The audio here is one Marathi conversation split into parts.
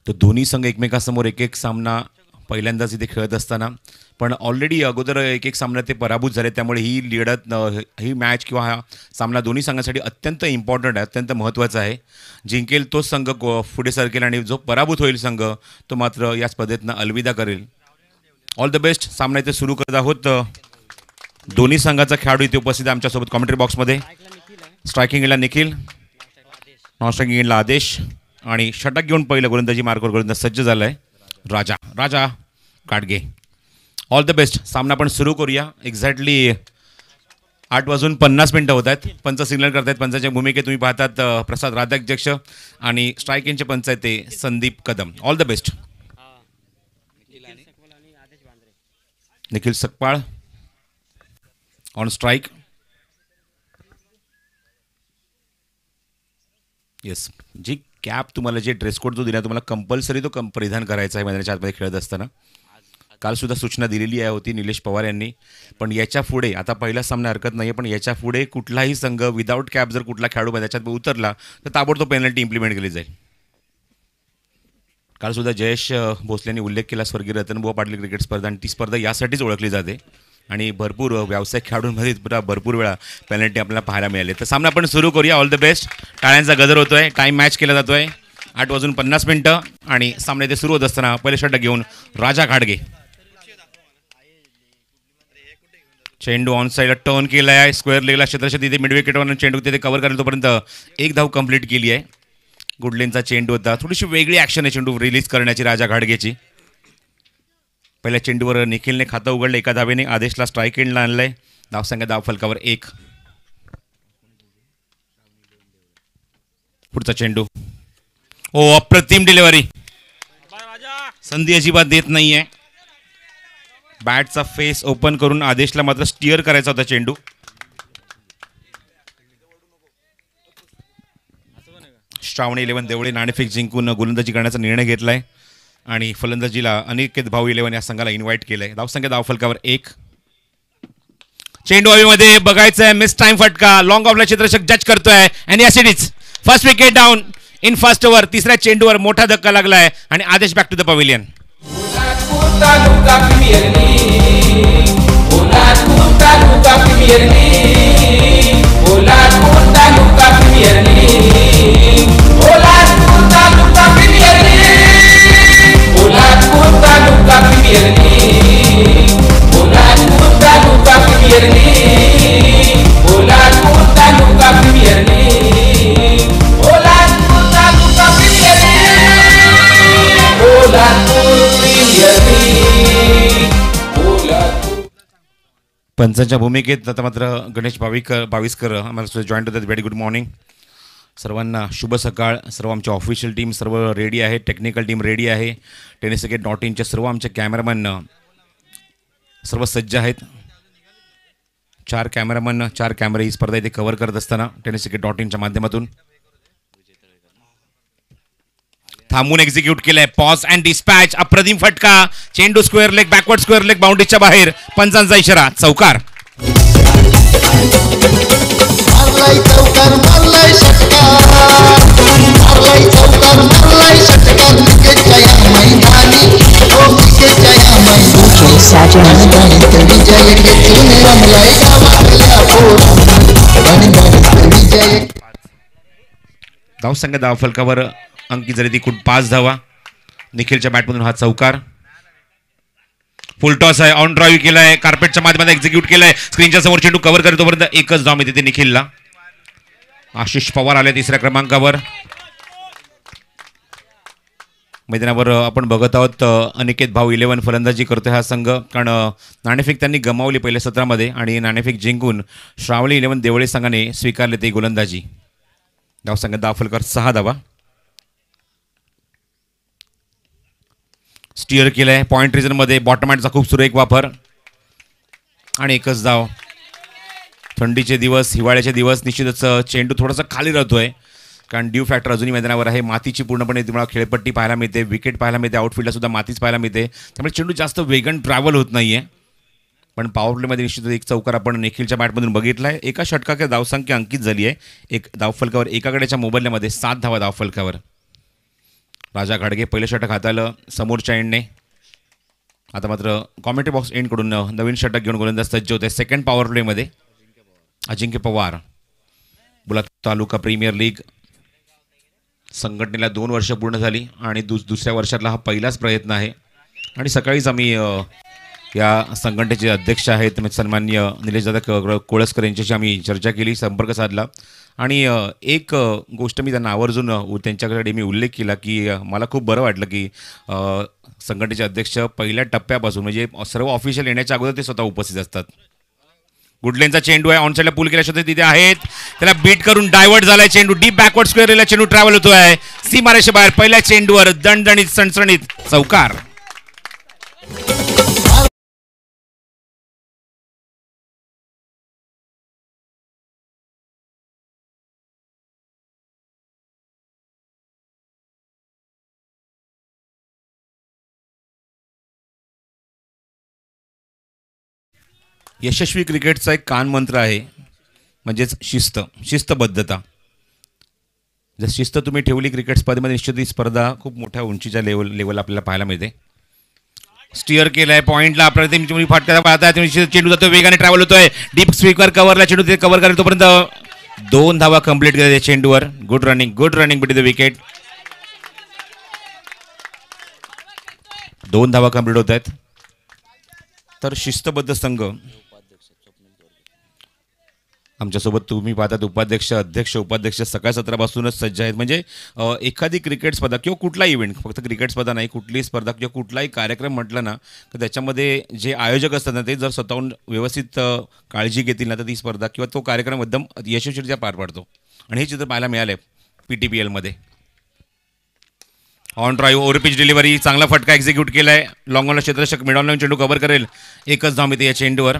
तर दोन्ही संघ एकमेकांसमोर एक एक सामना पहिल्यांदाच इथे खेळत असताना पण ऑलरेडी अगोदर एक एक सामना ते पराभूत झाले, त्यामुळे ही लढत ही मॅच किंवा हा सामना दोन्ही संघांसाठी अत्यंत इम्पॉर्टंट आहे, अत्यंत महत्त्वाचा आहे. जिंकेल तोच संघ पुढे सरकेल आणि जो पराभूत होईल संघ तो मात्र या स्पर्धेतनं अलविदा करेल. All the best. सामना इथे सुरू करत आहोत. दोन्ही संघाचा खेळाडू इथे उपस्थित आहे आमच्यासोबत कॉमेंट्री बॉक्समध्ये. स्ट्रायकिंग एंडला निखिल, नॉन स्ट्रायकिंग एंडला आदेश आणि षटक घेऊन पहिलं गोलंदाजी मार्कवर गोलंदाज सज्ज झाला आहे Raja Kadge. All the best. सामना आपण सुरू करूया. एक्झॅक्टली 8:50 होत आहेत. पंच सिग्नल करत आहेत. पंचाच्या भूमिकेत तुम्ही पाहतात प्रसाद राधाध्यक्ष आणि स्ट्रायकिंगचे पंच आहेत ते Sandeep Kadam. All the best. Nikhil Sakpal on strike. Yes, जी कॅप तुम्हाला जे ड्रेस कोड जो दिला तुम्हाला कंपल्सरी तो परिधान करायचा आहे मैदानाच्या आतमध्ये खेळत असताना. कालसुद्धा सूचना दिलेली आहे होती निलेश पवार यांनी. पण याच्या पुढे आता पहिला सामना हरकत नाही आहे, पण याच्या पुढे कुठलाही संघ विदाऊट कॅप जर कुठला खेळाडू मैदानाच्या उतरला तर ताबडतोब पेनल्टी इम्प्लिमेंट केली जाईल. कालसुद्धा जयेश भोसलेंनी उल्लेख केला स्वर्गीय रतनबुवा पाटील क्रिकेट स्पर्धा, आणि ती स्पर्धा यासाठीच ओळखली जाते आणि भरपूर व्यावसायिक खेळाडूंमध्ये भरपूर वेळा पेनल्टी आपल्याला पाहायला मिळाली. तर सामना आपण सुरू करूया. All the best. टाळ्यांचा गजर होतोय. टाईम मॅच केला जातोय. 8:50 आणि सामना इथे सुरू होत असताना पहिले षटक घेऊन राजा खाडगे. चेंडू ऑन साईडला टर्न केला आहे. स्क्वेअर लेगला क्षेत्रक्षेत्र तिथे मिड विकेटवर चेंडू तिथे कव्हर करायला तोपर्यंत एक धाव कंप्लीट केली आहे. गुडलेनचा चेंडू होता. थोडीशी वेगळी ॲक्शन आहे चेंडू रिलीज करण्याची राजा खाडगेची. पहिल्या चेंडूवर निखिलने खातं उघडलं. एका धावेने आदेशला स्ट्राईक एंडला आणलंय. धावसंख्या धाव फलकावर 1. पुढचा चेंडू. ओ अप्रतिम डिलिव्हरी. संधी अजिबात देत नाहीये. बॅटचा फेस ओपन करून आदेशला मात्र स्टिअर करायचा होता चेंडू. श्रावणी 11 देवळे नाणेफेक जिंकून गोलंदाजी करण्याचा निर्णय घेतलाय आणि फलंदाजीला अनिकेत भाऊ 11 या संघाला इन्व्हाइट केलंय. धावसंख्या धाव फलकावर 1. चेंडू हवेमध्ये बघायचं आहे. मिस टाइम फटका. लॉंग ऑफला क्षेत्ररक्षक जज करतोय आणि ॲसिडीच first wicket down in first over. तिसऱ्या चेंडूवर मोठा धक्का लागलाय आणि Adesh back to the pavilion. पंचांच्या भूमिकेत आता मात्र गणेश बाविस्कर आम्हाला जॉईंट होतात. व्हेरी गुड मॉर्निंग सर्वांना. शुभ सकाळ. सर्व आमच्या ऑफिशियल टीम सर्व रेडी आहे. टेक्निकल टीम रेडी आहे. टेनिस क्रिकेट .inच्या सर्व आमचे कॅमेरामॅन सर्व सज्ज आहेत. 4 कॅमेरामॅन 4 कॅमेरे ही स्पर्धा इथे कव्हर करत असताना टेनिस क्रिकेट .inच्या माध्यमातून थांबून एक्झिक्यूट केलंय. Pause and dispatch. अप्रतिम फटका. चेंडू square leg backward square leg बाउंड्रीच्या बाहेर. पंचांचा इशारा चौकार. धावसंख्या धाव फलकावर अंकित झाली ती 5 धावा. निखिलच्या बॅटमधून हा चौकार. फुल टॉस आहे. ऑन ड्राईव्ह केलाय. कार्पेटच्या माध्यमात एक्झिक्यूट केलाय. स्क्रीनच्या समोर चेंडू कव्हर करत तोपर्यंत एकच धाव मिळते निखिलला. आशिष पवार आले तिसऱ्या क्रमांकावर. मैदानावर आपण बघत आहोत अनिकेत भाऊ 11 फलंदाजी करतोय हा संघ, कारण नाणेफेक त्यांनी गमावली पहिल्या सत्रामध्ये आणि नाणेफेक जिंकून श्रावणी 11 देवळे संघाने स्वीकारले ते गोलंदाजी. धावसंख्या धाव फलकावर 6 धावा. स्टिअर केलंय. पॉइंट रिजनमध्ये बॉटम हँडचा खूप सुरेख वापर आणि एकच धाव. थंडीचे दिवस, हिवाळ्याचे दिवस, निश्चितच चेंडू थोडासा खाली राहतोय कारण ड्यू फॅक्टर अजूनही मैदानावर आहे. मातीची पूर्णपणे तुम्हाला खेळपट्टी पाहायला मिळते, विकेट पाहायला मिळते, आउटफील्डला सुद्धा मातीच पाहायला मिळते, त्यामुळे चेंडू जास्त वेगन ट्रॅव्हल होत नाहीये. पण पॉवर प्लेमध्ये निश्चितच एक चौकार आपण निखिलच्या बॅटमधून बघितला आहे. एका षटकाच्या धावसंख्या अंकित झाली आहे. एक धावफलकावर एकाकडेच्या मोबाईलमध्ये 7 धावा धावफलकावर. राजा घाडगे पहिलं षटक हाताळलं समोरच्या एंडने. आता मात्र कॉमेंट्री बॉक्स एंडकडून नवीन षटक घेऊन गोलंदाज सज्ज होते. सेकंड पॉवर प्लेमध्ये अजिंक्य पवार. बुलढाणा तालुका प्रीमियर लीग संघटनेला 2 वर्ष पूर्ण झाली आणि दुसऱ्या वर्षातला हा पहिलाच प्रयत्न आहे. आणि सकाळीच आम्ही या संघटनेचे अध्यक्ष आहेत सन्माननीय निलेशदादा कोळसकर यांच्याशी आम्ही चर्चा केली, संपर्क साधला. आणि एक गोष्ट मी त्यांना आवर्जून त्यांच्याकडे मी उल्लेख केला की मला खूप बरं वाटलं की संघटनेचे अध्यक्ष पहिल्या टप्प्यापासून म्हणजे सर्व ऑफिशियल येण्याच्या अगोदर ते स्वतः उपस्थित असतात. गुडलेनचा चेंडू आहे, ऑनसाईडला पूल केल्या शोधत तिथे आहेत, त्याला बीट करून डायव्हर्ट झालाय चेंडू. डीप बॅकवर्ड स्क्वेअरला चेंडू ट्रॅव्हल होतोय सीमारेषे बाहेर. पहिल्या चेंडूवर दणदणीत सणसणीत चौकार. यशस्वी क्रिकेटचा एक कानमंत्र आहे म्हणजेच शिस्तबद्धता. जर शिस्त तुम्ही ठेवली क्रिकेट स्पर्धेमध्ये निश्चित ही स्पर्धा खूप मोठ्या उंचीच्या लेवल आपल्याला पाहायला मिळते. स्टिअर केलाय पॉईंटला अप्रतिम फटका पाहताय. चेंडू जातो वेगाने ट्रॅव्हल होतोय डीप स्वीकर कव्हरला चेंडू ते कव्हर करेल तोपर्यंत 2 धावा कंप्लीट केल्या चेंडूवर. Good running bit the wicket. 2 धावा कंप्लीट होत आहेत. तर शिस्तबद्ध संघ आमच्यासोबत तुम्ही पाहतात उपाध्यक्ष अध्यक्ष उपाध्यक्ष सकाळ सत्रापासूनच सज्ज आहेत. म्हणजे एखादी क्रिकेट स्पर्धा किंवा कुठला इव्हेंट, फक्त क्रिकेट स्पर्धा नाही, कुठलीही स्पर्धा किंवा कुठलाही कार्यक्रम म्हटलं ना तर त्याच्यामध्ये जे आयोजक असतात ना ते जर स्वतःहून व्यवस्थित काळजी घेतील ना तर ती स्पर्धा किंवा तो कार्यक्रम एकदम यशस्वीरित्या पार पाडतो. आणि हे चित्र पाहायला मिळालं आहे PTPLमध्ये. ऑन ड्राईव्ह ओव्हरपिच डिलिव्हरी, चांगला फटका एक्झिक्यूट केला आहे. लॉंग ऑनला क्षेत्ररक्षक मिड ऑनला चेंडू कव्हर करेल. एकच धाव मिळते या चेंडूवर.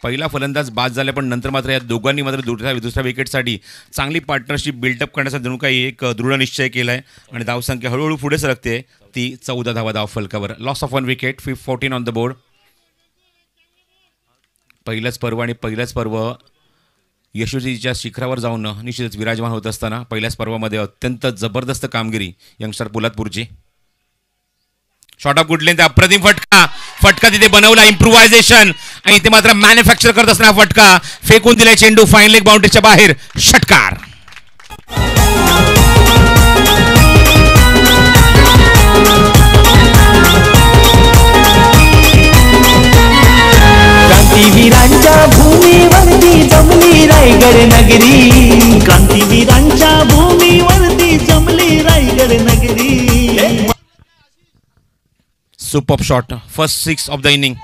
पहिला फलंदाज बाद झाला पण नंतर मात्र या दोघांनी मात्र दुसऱ्या विकेटसाठी चांगली पार्टनरशिप बिल्डअप करण्याचा जणू काही एक दृढ निश्चय केला आहे. आणि धावसंख्या हळूहळू पुढे सरकते. ती 14 धावा धावफलकावर. Loss of 1 wicket, 14 on the board. पहिलंच पर्व यशस्वीच्या शिखरावर जाऊन निश्चितच विराजमान होत असताना पहिल्याच पर्वामध्ये अत्यंत जबरदस्त कामगिरी यंगस्टर पोलादपूरची. शॉर्ट ऑफ गुडलेन, अप्रतिम फटका तिथे बनवला. इम्प्रुव्हायझेशन आणि इथे मात्र मॅन्युफॅक्चर करत असताना फटका फेकून दिलाय चेंडू फाईन लेग बाउंड्रीच्या बाहेर. षटकार. क्रांतीवीरांच्या भूमीवरती जमली रायगड नगरी. क्रांतीवीरांच्या भूमीवरती जमली रायगड नगरी. Super shot, first 6 of the inning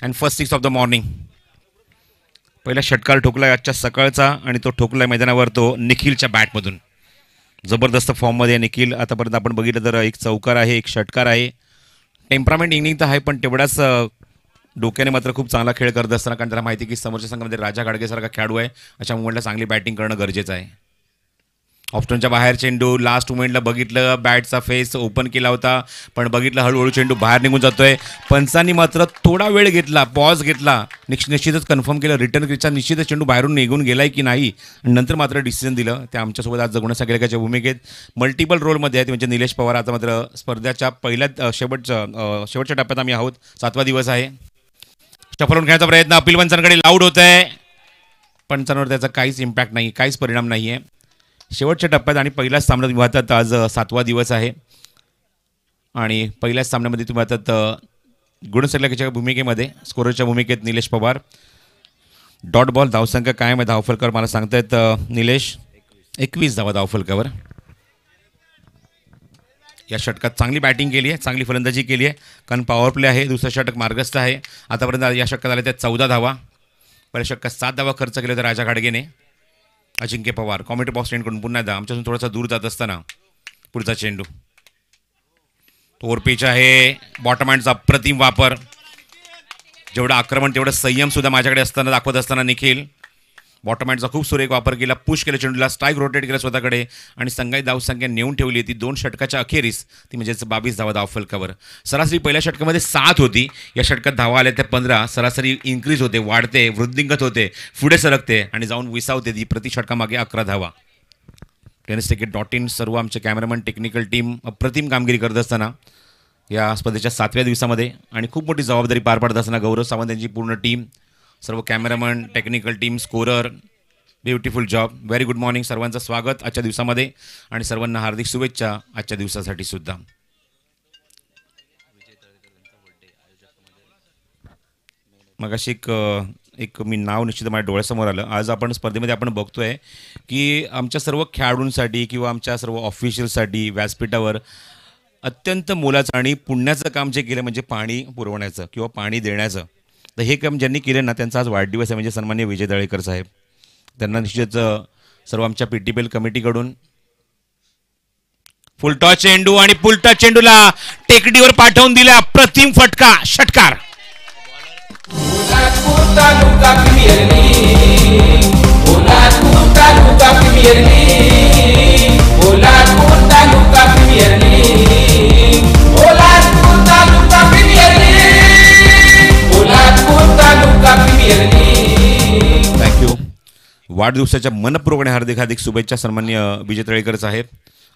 and first 6 of the morning. पहिला षटकार ठोकलाय आजच्या सकाळचा आणि तो ठोकलाय मैदानावर तो निखिलच्या बॅटमधून. जबरदस्त फॉर्ममध्ये निखिल. आतापर्यंत आपण बघितलं तर एक चौकार आहे, एक षटकार आहे. टेम्परामेंट इनिंग तर आहे पण तेवढाच डोक्याने मात्र खूप चांगला खेळ करत असताना, कारण त्याला माहिती की समोरच्या संघामध्ये राजा घाडगेसारखा खेळाडू आहे. अशा मुवमेंटला चांगली बॅटिंग करणं गरजेचं आहे. ऑप्शनच्या बाहेर चेंडू लास्ट मुवमेंटला बघितलं, बॅटचा फेस ओपन केला होता पण बघितलं हळूहळू चेंडू बाहेर निघून जातोय. पंचांनी मात्र थोडा वेळ घेतला, पॉज घेतला, निश्चितच कन्फर्म केलं रिटर्न क्रिचचा निश्चितच चेंडू बाहेरून निघून गेलाय की नाही आणि नंतर मात्र डिसिजन दिलं. ते आमच्यासोबत आज जगण्याच्या गेल्याच्या भूमिकेत मल्टिपल रोलमध्ये आहेत म्हणजे निलेश पवार. आता मात्र स्पर्धेच्या शेवटच्या टप्प्यात आम्ही आहोत. 7वा दिवस आहे. स्टफलून खेळण्याचा प्रयत्न अपील पंचांकडे लाऊड होत आहे. पंचांवर त्याचा काहीच इम्पॅक्ट नाही, काहीच परिणाम नाही आहे. शेवटच्या टप्प्यात आणि पहिल्याच सामन्यात तुम्ही पाहतात आज 7वा दिवस आहे आणि पहिल्याच सामन्यामध्ये तुम्ही पाहतात गुणसंख्येच्या भूमिकेमध्ये स्कोररच्या भूमिकेत निलेश पवार. डॉट बॉल धावसंख्या कायम आहे धावफलकावर मला सांगतायत निलेश. 21 धावा धावफलकावर. या षटकात चांगली बॅटिंग केली आहे, चांगली फलंदाजी केली आहे कारण पॉवर प्ले आहे. दुसरं षटक मार्गस्थ आहे. आतापर्यंत या षटकात आले त्यात 14 धावा. पहिल्या षटकात 7 धावा खर्च केले होते राजा घाडगेने. अजिंक्य पवार कॉमेंट्री बॉक्स एंडकडून पुन्हा एकदा आमच्यापासून थोडासा दूर जात असताना पुढचा चेंडू ओव्हर पिच आहे. बॉटम हँडचा अप्रतिम वापर. जेवढं आक्रमण तेवढं संयम सुद्धा माझ्याकडे असताना दाखवत असताना निखिल बॉटम हँडचा खूप सुरेख वापर केला, पुश केलं चेंडूला, स्ट्राईक रोटेट केलं स्वतःकडे आणि संघाची धावसंख्या नेऊन ठेवली ती 2 षटकाच्या अखेरीस, ती म्हणजेच 22 धावा धावफलकावर. सरासरी पहिल्या षटकामध्ये 7 होती, या षटकात धावा आल्या त्या 15. सरासरी इन्क्रीज होते, वाढते, वृद्धिंगत होते, पुढे सरकते आणि जाऊन विसावते ती प्रति षटकामागे 11 धावा. tennisticket.in सर्व आमचे कॅमेरामॅन टेक्निकल टीम अप्रतिम कामगिरी करत असताना या स्पर्धेच्या 7व्या दिवसामध्ये आणि खूप मोठी जबाबदारी पार पाडत असताना गौरव सावंत यांची पूर्ण टीम, सर्व cameraman, technical team, scorer, beautiful job. Very good morning. सर्वांचं स्वागत आजच्या दिवसामध्ये आणि सर्वांना हार्दिक शुभेच्छा आजच्या दिवसासाठी सुद्धा. मगाशी एक मी नाव निश्चित माझ्या डोळ्यासमोर आलं. आज आपण स्पर्धेमध्ये आपण बघतोय की आमच्या सर्व खेळाडूंसाठी किंवा आमच्या सर्व ऑफिशियलसाठी व्यासपीठावर अत्यंत मोलाचं आणि पुण्याचं काम जे केलं म्हणजे पाणी पुरवण्याचं किंवा पाणी देण्याचं. तर हे काम ज्यांनी केलं ना त्यांचा आज वाढदिवस आहे, म्हणजे सन्माननीय विजय दळेकर साहेब. त्यांना निश्चितच सर्व आमच्या PTPL कमिटीकडून फुल टॉस चेंडू आणि फुल टॉस चेंडूला टेकडीवर पाठवून दिला, अप्रतिम फटका, षटकार. थँक्यू. वाढदिवसाच्या मनपूर्वक हार्दिक हार्दिक शुभेच्छा सन्माननीय विजय तळेकर साहेब.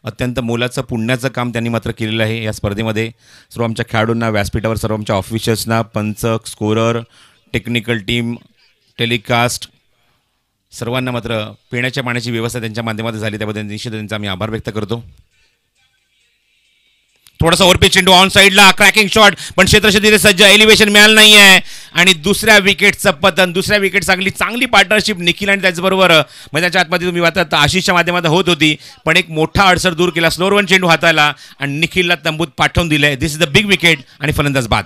अत्यंत मोलाचं पुण्याचं काम त्यांनी मात्र केलेलं आहे या स्पर्धेमध्ये. सर्व आमच्या खेळाडूंना व्यासपीठावर, सर्व आमच्या ऑफिशियल्सना, पंच, स्कोरर, टेक्निकल टीम, टेलिकास्ट सर्वांना मात्र पिण्याच्या पाण्याची व्यवस्था त्यांच्या माध्यमातून झाली त्याबद्दल निश्चित त्यांचा आम्ही आभार व्यक्त करतो. थोडासा ओव्हरपिच चेंडू ऑन साईडला, क्रॅकिंग शॉट, पण क्षेत्रक्षेत्री सज्ज, एलिव्हेशन मिळालं नाही आहे आणि दुसऱ्या विकेटचं पतन. दुसऱ्या विकेट चांगली पार्टनरशिप निखिल आणि त्याचबरोबर मैदानाच्या आतमध्ये तुम्ही वाटत आशिषच्या माध्यमातून होत होती, पण एक मोठा अडसर दूर केला, स्लोअर वन चेंडू हाताला आणि निखिलला तंबूत पाठवून दिलंय. This is the big wicket आणि फलंदाज बाद.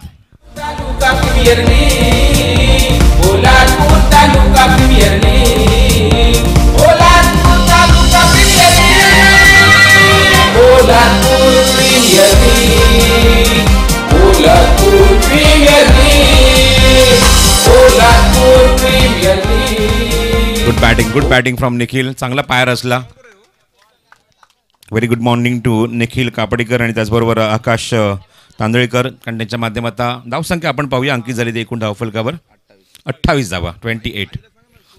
Good batting from Nikhil. चांगला पायर असला. Very good morning to Nikhil Kapdikar आणि त्याचबरोबर आकाश तांदळेकर. कारण त्यांच्या माध्यमातून धावसंख्या आपण पाहूया अंकित झाली ते एकूण धावफलकावर 28 धावा, 28.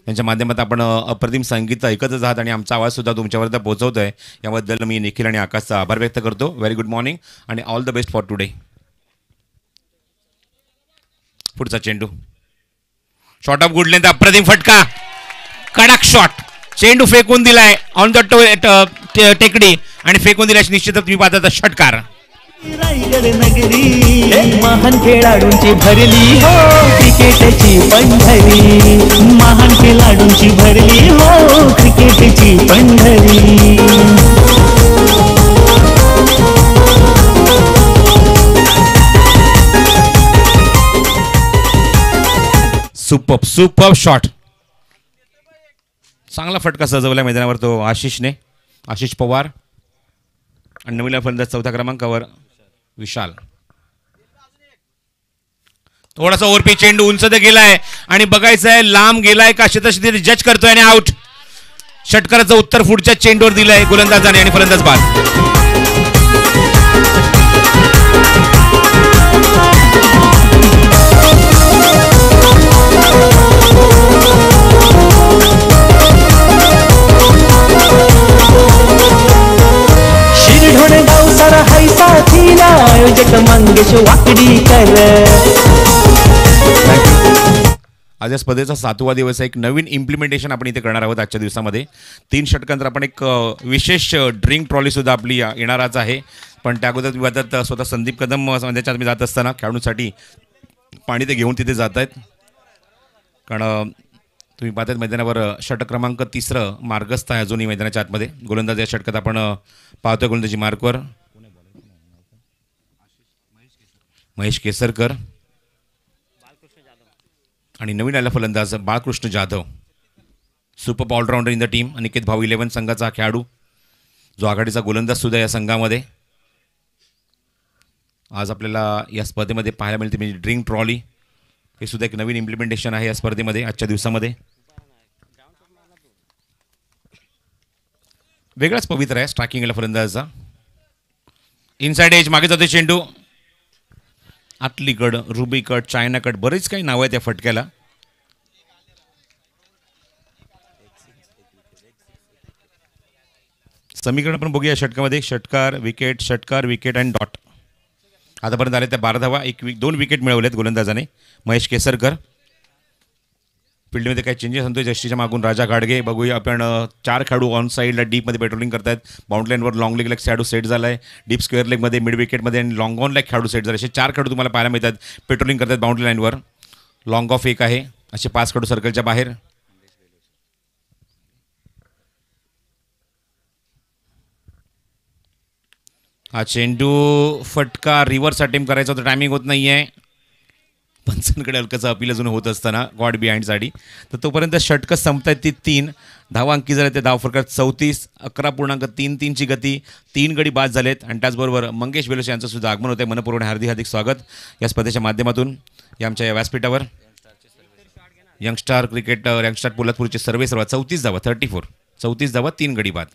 त्यांच्या माध्यमातून आपण अप्रतिम संगीत ऐकतच आहात आणि आमचा आवाजसुद्धा तुमच्यापर्यंत पोहोचवत आहे. याबद्दल मी निखिल आणि आकाशचा आभार व्यक्त करतो. व्हेरी गुड मॉर्निंग आणि all the best for today. पुढचा चेंडू, शॉर्ट ऑफ गुड लेंथ, अप्रतिम फटका, कडक शॉट. चेंडू फेकून दिलाय ऑन द टेकडी आणि फेकून दिल्यास निश्चितच तुम्ही पाहता षटकार. रायगड नगरी महान खेळाडूंची भरली हो क्रिकेटची पंढरी. महान खेळाडूंची भरली हो क्रिकेटची पंढरी. Super shot. चांगला फटका सजवला मैदानावर तो आशिष पवार आणि नवीन फलंदाज 4थ्या क्रमांकावर विशाल. थोडासा ओव्हरपिच चेंडू उंच गेलाय आणि बघायचं आहे लांब गेलाय का, क्षेत्रक्षेत्री जज करतोय आणि आउट. षटकाराचं उत्तर पुढच्या चेंडूवर दिलंय गोलंदाजाने आणि फलंदाज बाद. आयोजक मंगेश वाकडीकर. आज या स्पर्धेचा 7वा दिवस आहे. एक नवीन इम्प्लिमेंटेशन आपण इथे करणार आहोत आजच्या दिवसामध्ये. 3 षटकांतर आपण एक विशेष ड्रिंक ट्रॉलीसुद्धा आपली येणारच आहे. पण त्या अगोदर विवादात स्वतः संदीप कदम त्याच्यात मी जात असताना खेळाडूंसाठी पाणी ते घेऊन तिथे जात आहेत. कारण तुम्ही पाहताय मैदानावर षटक क्रमांक 3 मार्गस्थ आहे अजूनही मैदानाच्या आतमध्ये. गोलंदाज या षटकात आपण पाहतोय गोलंदाजी मार्कवर महेश केसरकर आणि नवीन आला फलंदाज Balkrishna Jadhav. Super allrounder in the team. Aniket भाऊ 11 संघाचा खेळाडू जो आघाडीचा गोलंदाज सुद्धा या संघामध्ये. आज आपल्याला या स्पर्धेमध्ये पाहायला मिळते म्हणजे ड्रिंक ट्रॉली हे सुद्धा एक नवीन इम्प्लिमेंटेशन आहे या स्पर्धेमध्ये आजच्या दिवसामध्ये. वेगळाच पवित्र आहे स्ट्रायकिंगला फलंदाजाचा. इनसाइड एज मागे जाते चेंडू. आतली कड, रुबी कट, चायना कट, बरेच काही नावं आहेत या फटक्याला. समीकरण आपण बघूया षटकामध्ये. षटकार विकेट अँड डॉट. आतापर्यंत आले त्या 12 धावा, 2 विकेट मिळवल्यात गोलंदाजाने महेश केसरकर. फील्डमध्ये काही चेंजेस आणतोय जस्टीच्या मागून राजा घाडगे. बघूया आपण 4 खेळाडू ऑन साईडला डीपमध्ये पेट्रोलिंग करतायत. बाउंड्री लाईनवर लॉंग लेगला खेळाडू सेट झाला आहे. डीप स्क्वेअर लेगमध्ये, मिड विकेटमध्ये आणि लॉंग ऑनला खेळाडू सेट झाले. असे 4 खेळाडू तुम्हाला पाहायला मिळतात पेट्रोलिंग करतात बाउंड्री लाईनवर. लॉंग ऑफ 1 आहे. असे 5 खेळाडू सर्कलच्या बाहेर. हा चेंडू फटका रिव्हर्स अटेम्प्ट करायचा होता, टायमिंग होत नाही आहे. पंचांकडे हलकाचं अपील अजून होत असताना गॉड बिहाइंडसाठी. तर तोपर्यंत षटकं संपतायत ती 3 धावा अंकी झाले. ते धावफरकात 34, 11.33ची गती. 3 गडी बाद झालेत. आणि त्याचबरोबर मंगेश बेलोसे यांचं सुद्धा आगमन होतं आहे. मनपूर्वक हार्दिक स्वागत या स्पर्धेच्या माध्यमातून आमच्या या व्यासपीठावर. यंगस्टार पोलादपूरचे सर्वे 34 धावा, 34 धावा, 3 गडी बाद.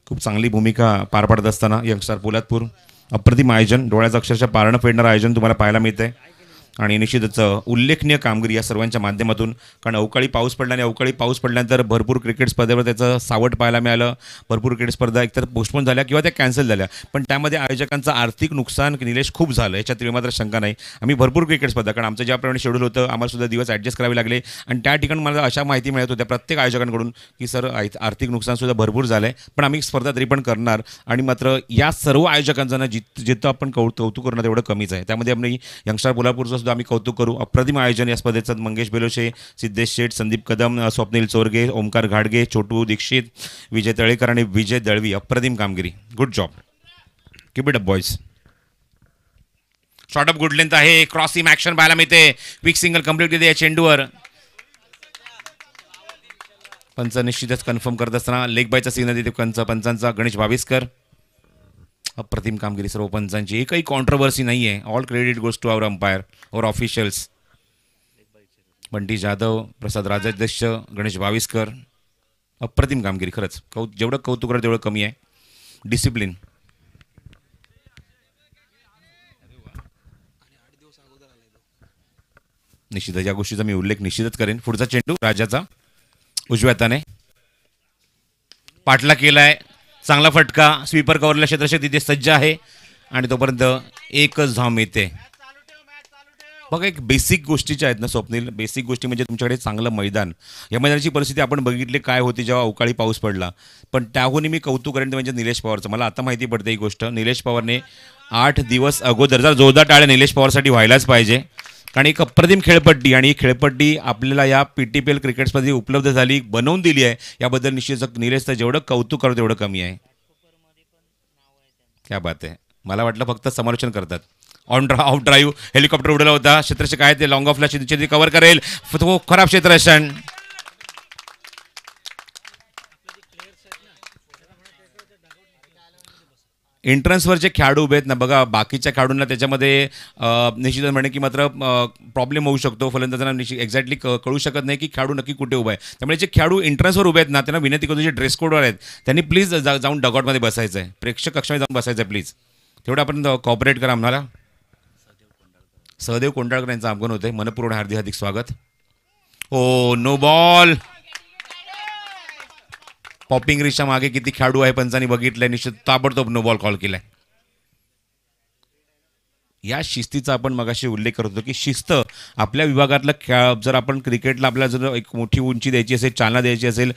खूप चांगली भूमिका पार पाडत असताना यंगस्टार पोलादपूर. अप्रतिम आयोजन, डोळ्याचं अक्षरशः पारणं फेडणारं आयोजन तुम्हाला पाहायला मिळतं आहे. आणि निश्चितच उल्लेखनीय कामगिरी या सर्वांच्या माध्यमातून. कारण अवकाळी पाऊस पडला आणि अवकाळी पाऊस पडल्यानंतर भरपूर क्रिकेट स्पर्धेवर त्याचं सावट पाहायला मिळालं. भरपूर क्रिकेट स्पर्धा एकतर पोस्टपोन झाल्या किंवा त्या कॅन्सल झाल्या. पण त्यामध्ये आयोजकांचं आर्थिक नुकसान निलेश खूप झालं, याच्यात मात्र शंका नाही. आम्ही भरपूर क्रिकेट स्पर्धा, कारण आमचं ज्याप्रमाणे शेड्यूल होतं आम्हाला सुद्धा दिवस ॲडजस्ट करावे लागले. आणि त्या ठिकाणी मला अशा माहिती मिळत होत्या प्रत्येक आयोजकांकडून की सर आर्थिक नुकसानसुद्धा भरपूर झालं आहे, पण आम्ही स्पर्धा तरी पण करणार. आणि मात्र या सर्व आयोजकांचं ना जिथं आपण कौतुक करणं तेवढं कमीच आहे. त्यामध्ये आपण यंगस्टार कोल्हापूरचं सुद्धा आम्ही कौतुक करू. अप्रतिम आयोजन या स्पर्धेचं. मंगेश बेलोशे, सिद्धेश शेठ, संदीप कदम, स्वप्नील चोरगे, ओमकार घाडगे, छोटू दीक्षित, विजय तळेकर आणि विजय दळवी. अप्रतिम कामगिरी, good job, keep it up boys. Short up good length आहे. क्रॉस सीम ॲक्शन पाहायला मिळते. क्विक सिंगल कंप्लीट केली या चेंडूवर. पंच निश्चितच कन्फर्म करत असताना लेग बायचा सिग्नल देते पंचांचा गणेश भाविस्कर. अप्रतिम कामगिरी सर्व पंचांची. एकही कॉन्ट्रोवर्सी नाही आहे. All credit goes to our umpire और ऑफिशियल्स. बंटी जाधव, प्रसाद राजाध्यक्ष, गणेश भाविस्कर. अप्रतिम कामगिरी खरंच. जेवढं कौतुक करा तेवढं कमी आहे. डिसिप्लिन. निश्चितच या गोष्टीचा मी उल्लेख निश्चितच करेन. पुढचा चेंडू राजाचा उजव्या हाताने पाठला केलाय. चांगला फटका. स्वीपर कव्हरला क्षेत्ररक्षक तिथे सज्ज आहे. आणि तोपर्यंत एकच धाव मिळते. बघा, एक बेसिक गोष्टीच्या आहेत ना स्वप्नील. बेसिक गोष्टी म्हणजे तुमच्याकडे चांगलं मैदान. या मैदानाची परिस्थिती आपण बघितली काय होती जेव्हा अवकाळी पाऊस पडला. पण त्याहून मी कौतुक करेन ते म्हणजे निलेश पवारचं. मला आता माहिती पडते ही गोष्ट. निलेश पवारने 8 दिवस अगोदर जर जोरदार टाळ्या निलेश पवारसाठी व्हायलाच पाहिजे. कारण एक अप्रतिम खेळपट्टी, आणि ही खेळपट्टी आपल्याला या PTPL क्रिकेट स्पर्धेत उपलब्ध झाली, बनवून दिली आहे. याबद्दल निश्चितच निलेशचं जेवढं कौतुक करतो तेवढं कमी आहे. क्या बात आहे. मला वाटलं फक्त समालोचन करतात. ऑफ ड्राईव्ह हेलिकॉप्टर उडवला होता. क्षेत्ररक्षक आहे ते लॉंग ऑफला कव्हर करेल. तो खराब क्षेत्ररक्षण. एंट्रन्सवरचे खेळाडू उभे आहेत ना बघा, बाकीच्या खेळाडूंना त्याच्यामध्ये निश्चितच म्हणे की मात्र प्रॉब्लेम होऊ शकतो. फलंदाजांना एक्झॅक्टली कळू शकत नाही की खेळाडू नक्की कुठे उभा आहे. त्यामुळे जे खेळाडू एंट्रन्सवर उभे आहेत ना त्यांना विनंती करतो, जे ड्रेस कोडवर आहेत त्यांनी प्लीज जाऊन डगआउटमध्ये बसायचं आहे. प्रेक्षक कक्षामध्ये जाऊन बसायचं आहे प्लीज. तेवढं आपण कॉपरेट करा आम्हाला. सहदेव कोंडाळकर यांचं आगमन होतं आहे. मनपूर्वक हार्दिक स्वागत. Oh no ball. पॉपिंग रिशच्या मागे किती खेळाडू आहे पंचांनी बघितलंय. निश्चित ताबडतोब नो बॉल कॉल केलाय. या शिस्तीचा आपण मगाशी उल्लेख करत होतो की शिस्त आपल्या विभागातलं जर आपण क्रिकेटला आपल्याला जर एक मोठी उंची द्यायची असेल, चालना द्यायची असेल,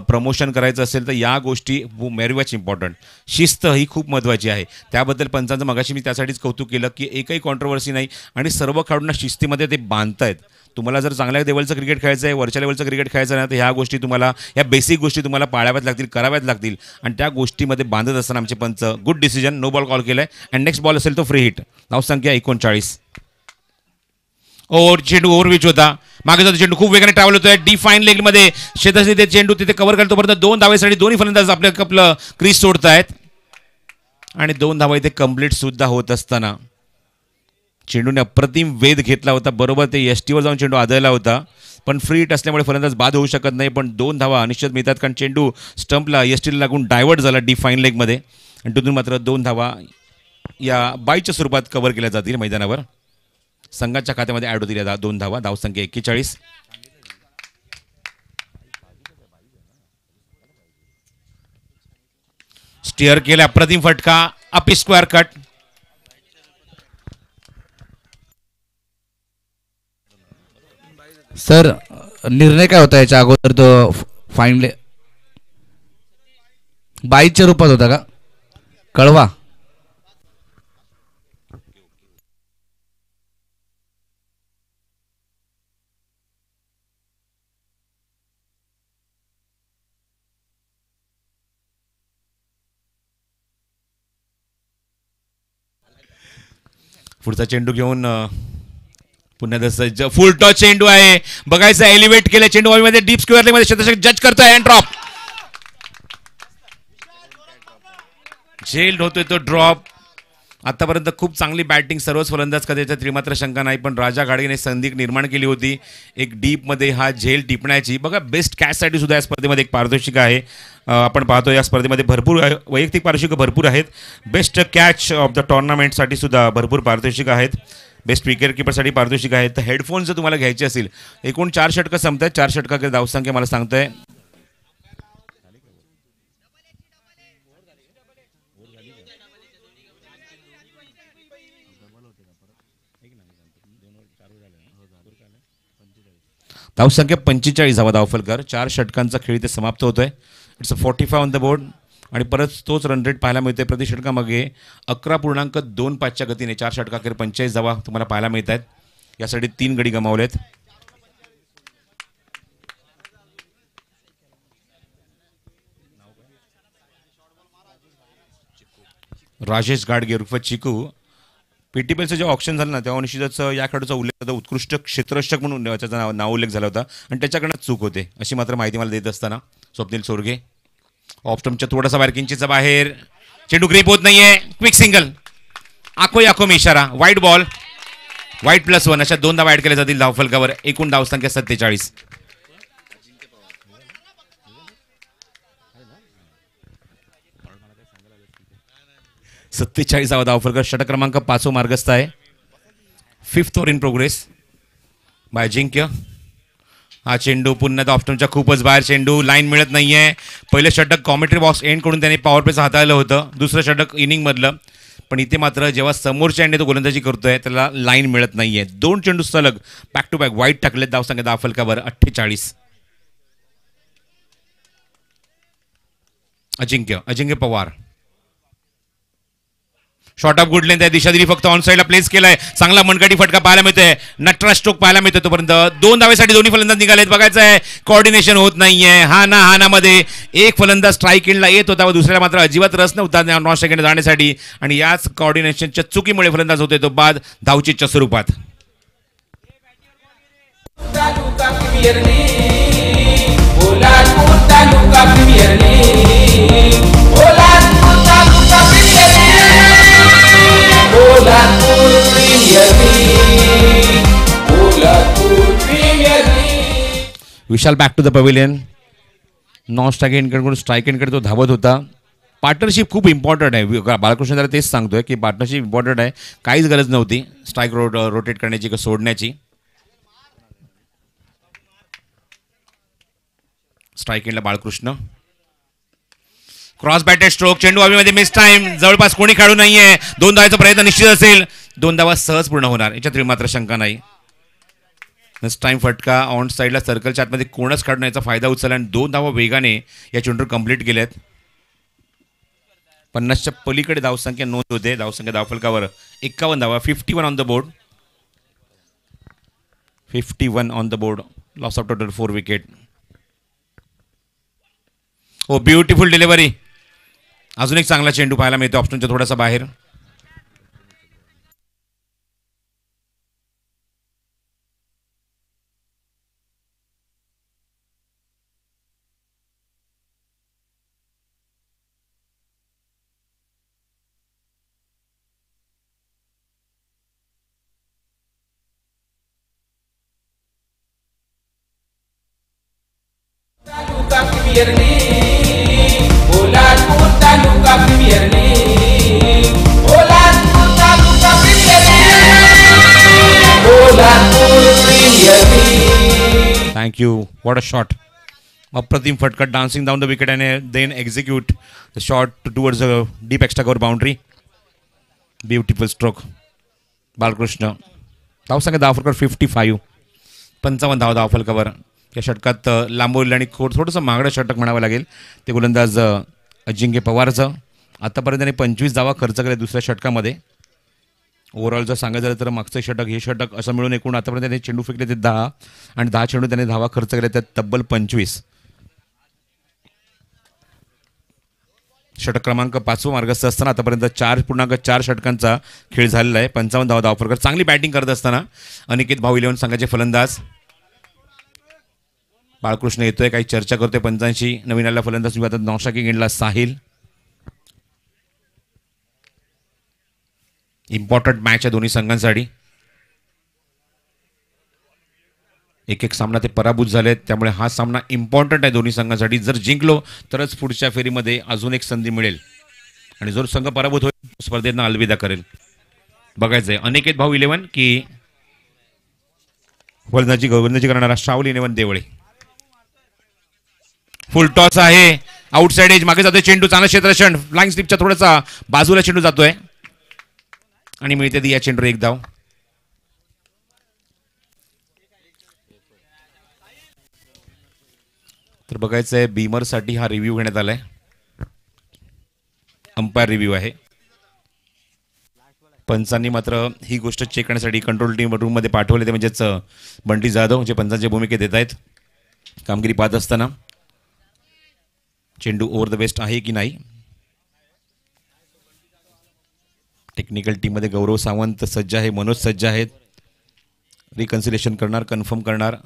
प्रमोशन करायचं असेल तर या गोष्टी व्हेरी मच इम्पॉर्टंट. शिस्त ही खूप महत्त्वाची आहे. त्याबद्दल पंचांचं मगाशी मी त्यासाठीच कौतुक केलं की एकही कॉन्ट्रोवर्सी नाही आणि सर्व खेळाडूंना शिस्तीमध्ये ते बांधतायत. तुम्हाला जर चांगल्या लेवलचं क्रिकेट खेळायचं आहे, वरच्या लेवलचं क्रिकेट खेळायचं आहे ना, तर ह्या गोष्टी तुम्हाला, या बेसिक गोष्टी तुम्हाला पाळाव्याच लागतील, कराव्याच लागतील. आणि त्या गोष्टीमध्ये बांधत असताना आमचे पंच good decision, no ball call केला आहे. अँड नेक्स्ट बॉल असेल तो फ्री हिट. धावसंख्या 39. चेंडू ओव्हरविच होता. मागे जातो चेंडू, खूप वेगाने ट्रॅव्हल होतोय. डिफाईन लेगमध्ये शेताशी ते चेंडू तिथे कव्हर करतो. परंतु 2 धावेसाठी दोन्ही फलंदाज आपलं क्रीज सोडतायत. आणि 2 धावा इथे कंप्लीट सुद्धा होत असताना चेंडूने अप्रतिम वेध घेतला होता. बरोबर ते यष्टीवर जाऊन चेंडू आदळला होता. पण फ्री हिट असल्यामुळे फलंदाज बाद होऊ शकत नाही. पण 2 धावा निश्चित मिळतात कारण चेंडू स्टंपला यष्टीला लागून डायव्हर्ट झाला डीप फाईन लेगमध्ये आणि तिथून मात्र 2 धावा या बाईच्या स्वरूपात कव्हर केल्या जातील मैदानावर. संघाच्या खात्यामध्ये ॲड होतील 2 धावा. धावसंख्या 41. स्टिअर केला अप्रतिम फटका अपी स्क्वेअर कट. सर निर्णय काय होता याच्या अगोदर तो फाईनल बाईच्या रूपात होता का कळवा. पुढचा चेंडू घेऊन पुन्हा सज्ज फुल टॉस चेंडू आहे. बघायचं एलिव्हेट केलं चेंडू मध्ये डीप स्क्वेअर मध्ये शतक जज करतोय अँड ड्रॉप. झेल्ड होतोय तो ड्रॉप. आतापर्यंत खूप चांगली बॅटिंग सर्वच फलंदाज कधी त्रिमात्र शंका नाही. पण राजा घाडगेने संधी निर्माण केली होती एक डीपमध्ये हा झेल टिपण्याची. बघा बेस्ट कॅचसाठी सुद्धा या स्पर्धेमध्ये एक पारितोषिक आहे. आपण पाहतो या स्पर्धेमध्ये भरपूर वैयक्तिक पारितोषिकं भरपूर आहेत. बेस्ट कॅच ऑफ द टुर्नामेंटसाठी सुद्धा भरपूर पारितोषिकं आहेत. बेस्ट विकेट किपरसाठी पारितोषिक आहेत. तर हेडफोन जर तुम्हाला घ्यायचे असेल एकूण 4 षटकं संपत आहेत. 4 षटकाकडे धावसंख्या मला सांगतोय 45 धावफलकर. 4 षटकांचा खेळ इथे समाप्त होतोय. इट्स 45 ऑन द बोर्ड आणि परत तोच रन रेट पाहायला मिळतोय प्रति षटकामागे 11.25च्या गतीने 4 षटकाखेर 45 धावा तुम्हाला पाहायला मिळत आहेत. यासाठी 3 गडी गमावलेत. राजेश गाडगे उर्फ चिकू. पीटीपीएलचं जेव्हा ऑप्शन झालं ना तेव्हा निश्चितच या खेळाडूचा उल्लेख होता. उत्कृष्ट क्षेत्ररक्षक म्हणून त्याचा नाव उल्लेख झाला होता आणि त्याच्याकडनं चूक होते अशी मात्र माहिती मला देत असताना स्वप्नील सोरगे. ऑफस्टमच्या थोडासा बाहेर किंचितचा बाहेर चेंडू ग्रीप होत नाहीये. क्विक सिंगल आखो मी इशारा. वाईट बॉल वाईट +1 अशा 2 धावा ॲड केल्या जातील धावफलकावर. एकूण धावसंख्या 47. धावफलकर. षटक क्रमांक 5 मार्गस्थ आहे. 5th over in progress by Ajinkya. हा चेंडू पुन्हा ऑप्शनच्या खूपच बाहेर चेंडू. लाईन मिळत नाहीये. पहिलं षटक कॉमेंट्री बॉक्स एंड करून त्याने पॉवर प्लेचं हाताळलं होतं. दुसरं षटक इनिंगमधलं. पण इथे मात्र जेव्हा समोरच्या एंडने तो गोलंदाजी करतोय त्याला लाईन मिळत नाहीये. 2 चेंडू सलग बॅक टू बॅक वाईट टाकलेत. धावसंख्या धावफलकावर 48. Ajinkya Pawar. Short of good length आहे. दिशा दिली फक्त ऑन साईडला प्लेस केलाय. चांगला मनकाठी फटका पाहायला मिळतोय. नटराज स्ट्रोक पाहायला मिळतोय. तोपर्यंत 2 धावेसाठी दोन्ही फलंदाज निघालेत. बघायचं आहे कोऑर्डिनेशन होत नाहीये. हानामध्ये एक फलंदाज स्ट्राईक एंडला येत होता व दुसऱ्याला मात्र अजिबात रस नव्हता नॉन स्ट्राईक जाण्यासाठी आणि याच कोऑर्डिनेशनच्या चुकीमुळे फलंदाज होतोय तो बाद धावचीच्या स्वरूपात. Vishal back to the pavilion. Non strike एंडकडून स्ट्राईक एंडकडे तो धावत होता. पार्टनरशिप खूप इम्पॉर्टंट आहे. बाळकृष्ण त्याला तेच सांगतोय की पार्टनरशिप इम्पॉर्टंट आहे. काहीच गरज नव्हती स्ट्राईक रोटेट करण्याची किंवा सोडण्याची. स्ट्राईक एंडला बाळकृष्ण. Cross batted stroke. चेंडू हवेमध्ये मिस टाइम. जवळपास कोणी खेळू नाहीये. 2 धावाचा प्रयत्न निश्चित असेल. 2 धावा सहज पूर्ण होणार याच्यात मात्र शंका नाही. नेक्स्ट टाइम फटका ऑन साईडला सर्कलच्या आतमध्ये कोणच काढण्याचा फायदा उचलला आणि 2 धावा वेगाने या चेंडूवर कंप्लीट केल्यात. 50च्या पलीकडे धावसंख्या नोंद होते. धावसंख्या धावफलकावर 51 धावा. 51 on the board. 51 on the board. Loss of total 4 wicket. Oh beautiful delivery. अजून एक चांगला चेंडू पाहायला मिळतो ऑप्शनच्या थोडासा बाहेर. Premier league Poladpur taluka premier league Poladpur taluka premier league Poladpur Premier League. Thank you. What a shot. अप्रतिम फटका dancing down the wicket and then execute the shot towards a deep extra cover boundary. Beautiful stroke. Balkrishna धावसंख्या धावफलकावर 55. 55 धाव धावफलकावर. या षटकात लांबवलेलं आणि थोडंसं महागडं षटक म्हणावं लागेल ते गोलंदाज अजिंक्य पवारचं. आतापर्यंत त्यांनी 25 धावा खर्च केल्या दुसऱ्या षटकामध्ये. ओव्हरऑल जर सांगायचं झालं तर मागचं षटक हे षटक असं मिळून एकूण आतापर्यंत त्यांनी चेंडू फेकले ते 10 आणि 10 चेंडू त्यांनी धावा खर्च केल्या त्यात तब्बल 25. षटक क्रमांक 5 मार्गस्थ असताना आतापर्यंत 4.4 षटकांचा खेळ झालेला आहे. 55 धावा धावफलकावर. चांगली बॅटिंग करत असताना अनिकेत भाऊ 11 संघाचे फलंदाज. बाळकृष्ण येतोय काही चर्चा करतोय पंचांशी. नवीन आलेला फलंदाज विवादात नौशाकी गेंडला साहिल. इम्पॉर्टंट मॅच आहे दोन्ही संघांसाठी. एक सामना ते पराभूत झालेत त्यामुळे हा सामना इम्पॉर्टंट आहे दोन्ही संघांसाठी. जर जिंकलो तरच पुढच्या फेरीमध्ये अजून एक संधी मिळेल आणि जो संघ पराभूत होईल स्पर्धेनं अलविदा करेल. बघायचंय अनिकेत भाऊ 11 की गोलंदाजी करणारा शाहुल 11 देवळे. फुल टॉस आहे. आउटसाइड एज मागे जातोय चेंडू. चांगला क्षेत्ररक्षण. फ्लाइंग स्लिपच्या थोडासा बाजूला चेंडू जातोय आणि मिळते ती या चेंडूवर एक धाव. तर बघायचंय बीमरसाठी हा रिव्ह्यू घेण्यात आलाय. अंपायर रिव्ह्यू आहे. पंचांनी मात्र ही गोष्ट चेक करण्यासाठी कंट्रोल टीम रूममध्ये पाठवले ते म्हणजेच बंटी जाधव जे पंचांच्या भूमिकेत येत आहेत कामगिरी पाहत असताना. चेंडू ओव्हर द बेस्ट आहे की नाही. टेक्निकल टीममध्ये गौरव सावंत सज्ज आहे. मनोज सज्ज आहेत. रिकन्सिलेशन करणार कन्फर्म करणार.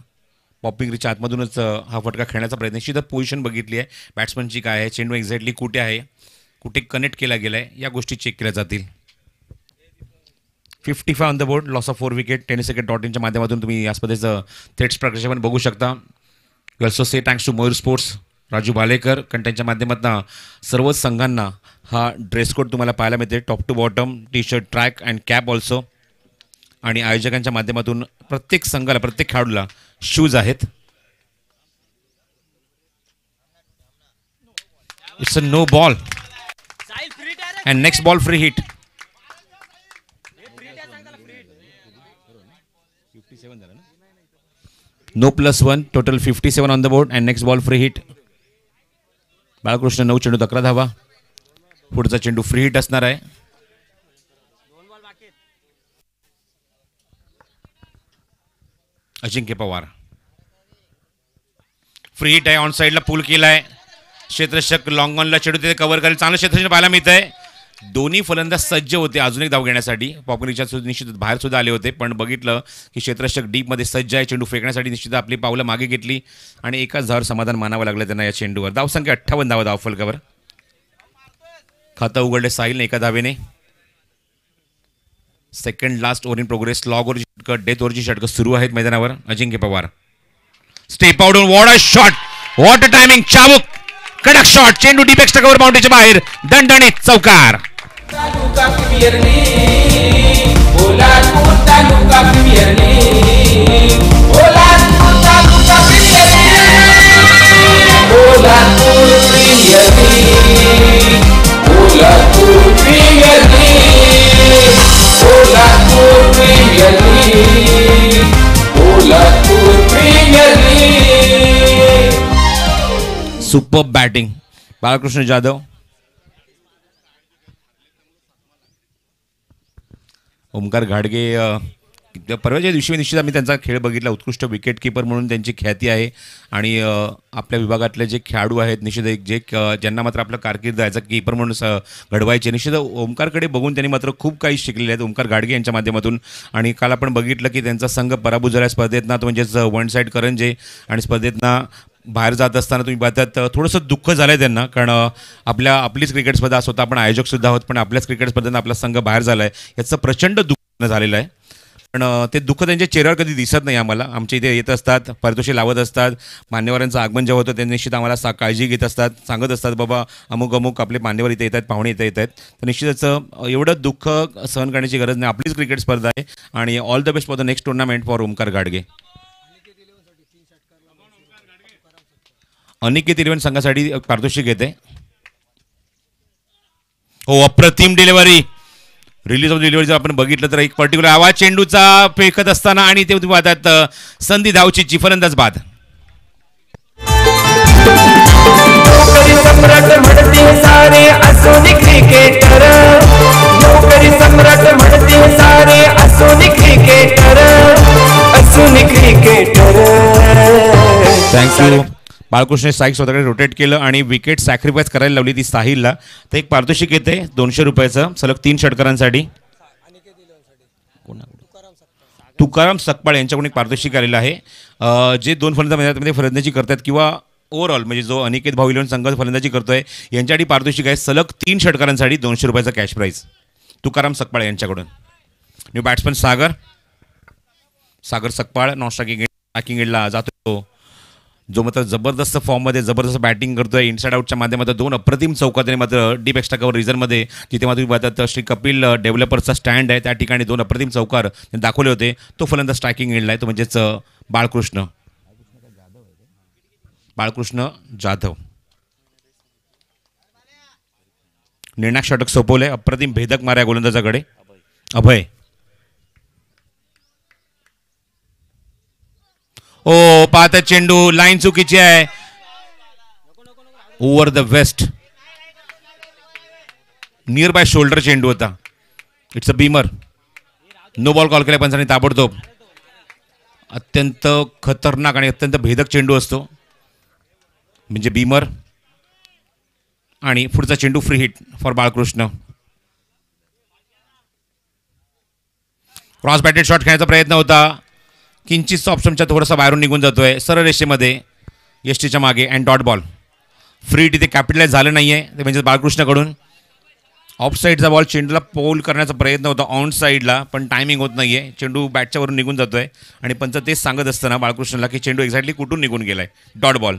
पॉपिंग रिच्या आतमधूनच हा फटका खेळण्याचा प्रयत्न. निश्चितच पोझिशन बघितली आहे बॅट्समनची काय आहे. चेंडू एक्झॅक्टली कुठे आहे कुठे कनेक्ट केला गेला आहे या गोष्टी चेक केल्या जातील. 55 on the board. Loss of 4 wicket. tenniscricket.in माध्यमातून तुम्ही या स्पर्धेचं थेट प्रक्षेपण बघू शकता. We also say thanks to Mayur sports Raju Bhalekar कारण त्यांच्या माध्यमातून सर्वच संघांना हा ड्रेस कोड तुम्हाला पाहायला मिळते. Top to bottom T-shirt track and cap also. आणि आयोजकांच्या माध्यमातून प्रत्येक संघाला प्रत्येक खेळाडूला शूज आहेत. It's a no ball and next ball free hit. No +1 total 57 on the board and next ball free hit. Balkrishna 9 चेंडू 11 धावा. पुढचा चेंडू फ्री हिट असणार आहे. अजिंक्य पवार फ्री हिट आहे. ऑन साईडला पूल केलाय. क्षेत्ररक्षक लॉंग ऑनला चेंडू तिथे कव्हर करेल. चांगलं क्षेत्ररक्षण पाहायला मिळत आहे. दोन्ही फलंदाज सज्ज होते अजून एक धाव घेण्यासाठी. पॉपरिच्या निश्चित बाहेर सुद्धा आले होते पण बघितलं की क्षेत्ररक्षक डीपमध्ये सज्ज आहे. चेंडू फेकण्यासाठी निश्चित आपली पावलं मागे घेतली आणि एकाच धावावर समाधान मानावं लागलं त्यांना या चेंडूवर. धावसंख्या 58 धावा धावफलकावर. खातं उघडले साहिलने एका धावेने. Second last over in progress. लॉग ओव्हरची षटकं डेथ ओव्हरची षटकं सुरू आहेत मैदानावर. Ajinkya Pawar step out. What a shot. What a timing. चाबूक कडक शॉट. चेंडू डीप एक्स्ट्रा कव्हर बाउंड्रीच्या बाहेर. दणदणीत चौकार. तालुका प्रीमियर लीग पोलादपूर तालुका प्रीमियर लीग पोलादपूर तालुका premier league Poladpur Premier league Poladpur Premier league Poladpur Premier league Poladpur Premier League. Super batting Balkrishna Jadhav. Omkar घाडगे परवाच्या दिवशी निश्चित आम्ही त्यांचा खेळ बघितला. उत्कृष्ट विकेट कीपर म्हणून त्यांची ख्याती आहे आणि आपल्या विभागातले जे खेळाडू आहेत निश्चित एक जे ज्यांना मात्र आपलं कारकीर्द ॲज अ कीपर म्हणून घडवायचे निश्चित ओमकारकडे बघून त्यांनी मात्र खूप काही शिकलेले आहेत ओमकार घाडगे यांच्या माध्यमातून. आणि काल आपण बघितलं की त्यांचा संघ पराभूत झाला स्पर्धेतना तो म्हणजेच वन साईड करंजे आणि स्पर्धेतना बाहेर जात असताना तुम्ही पाहतात थोडंसं दुःख झालं आहे त्यांना कारण आपलीच क्रिकेट स्पर्धा स्वतः आपण आयोजकसुद्धा आहोत पण आपल्याच क्रिकेट स्पर्धेनं आपला संघ बाहेर झाला आहे याचं प्रचंड दुःख झालेलं आहे. पण ते दुःख त्यांच्या चेहऱ्यावर कधी दिसत नाही आम्हाला. आमच्या इथे येत असतात, पारितोषिक लावत असतात, मान्यवरांचं आगमन जेव्हा होतं ते निश्चित आम्हाला काळजी घेत असतात, सांगत असतात बाबा अमुक अमुक आपले मान्यवर इथे येत आहेत, पाहुणे इथे येत आहेत. तर निश्चितच एवढं दुःख सहन करण्याची गरज नाही. आपलीच क्रिकेट स्पर्धा आहे आणि all the best for the next tournament for Omkar Gadge. Aniket eleven संघासाठी पारितोषिक येते. हो, अप्रतिम डिलिव्हरी. रिलीज ऑफ डिलिव्हरी जर आपण बघितलं तर एक पर्टिक्युलर आवाज चेंडूचा फेकत असताना आणि ते वादात संधी धावची फलंदाज बाद. नोकरी सम्राट म्हणते सारे असून क्रिकेटर, नोकरी सम्राट म्हणते सारे असून क्रिकेटर, असून क्रिकेटर. थँक्यू. बाळकृष्ण स्ट्राईक स्वतःकडे रोटेट केलं आणि विकेट सॅक्रिफाईस करायला लावली ती साहिलला. तर एक पारितोषिक येते 200 रुपयाचं सलग 3 षटकारांसाठी. तुकाराम सकपाळ यांच्याकडून एक पारितोषिक आलेलं आहे. जे 2 फलंदाजांमध्ये फलंदाजी करतात किंवा ओव्हरऑल म्हणजे जो अनिकेत भाऊ इलेव्हन संघ फलंदाजी करतोय यांच्यासाठी पारितोषिक आहे सलग 3 षटकारांसाठी 200 रुपयाचा कॅश प्राईज तुकाराम सकपाळ यांच्याकडून. न्यू बॅट्समन सागर सकपाळ नॉन स्ट्रायकिंग एंडला जातो, जो मात्र जबरदस्त फॉर्ममध्ये जबरदस्त बॅटिंग करतोय. इनसाइड आउटच्या माध्यमातून 2 अप्रतिम चौकात मात्र डीप एक्स्ट्रा कव्हर रिझनमध्ये तिथे मात्र श्री कपिल डेव्हलपर्सचा स्टँड आहे त्या ठिकाणी 2 अप्रतिम चौकार दाखवले होते. तो फलंदाज स्ट्रायकिंग एंडला आहे, तो म्हणजेच बाळकृष्ण जाधव. निर्णायक षटक सोपवले, अप्रतिम भेदक माऱ्या गोलंदाजाकडे अभय. ओ पाहता चेंडू लाईन चुकीची आहे. Over the waist near by shoulder चेंडू होता. It's a beamer. No ball call केला पंचांनी ताबडतोब. अत्यंत खतरनाक आणि अत्यंत भेदक चेंडू असतो म्हणजे बीमर. आणि पुढचा चेंडू free hit for Balkrishna. Cross batted shot खेळण्याचा प्रयत्न होता, किंचित ऑप्शनच्या थोडासा बाहेरून निघून जातोय सरळ रेषेमध्ये एसटीच्या मागे and dot ball. Free hit इथे कॅपिटलाइज झालं नाहीये ते म्हणजे बाळकृष्णकडून. ऑफ साईडचा बॉल चेंडूला पोल करण्याचा प्रयत्न होता ऑन साईडला, पण टायमिंग होत नाहीये. चेंडू बॅटच्या वरून निघून जातोय आणि पंच तेच सांगत असताना बाळकृष्णला की चेंडू एक्झॅक्टली कुठून निघून गेलाय. Dot ball.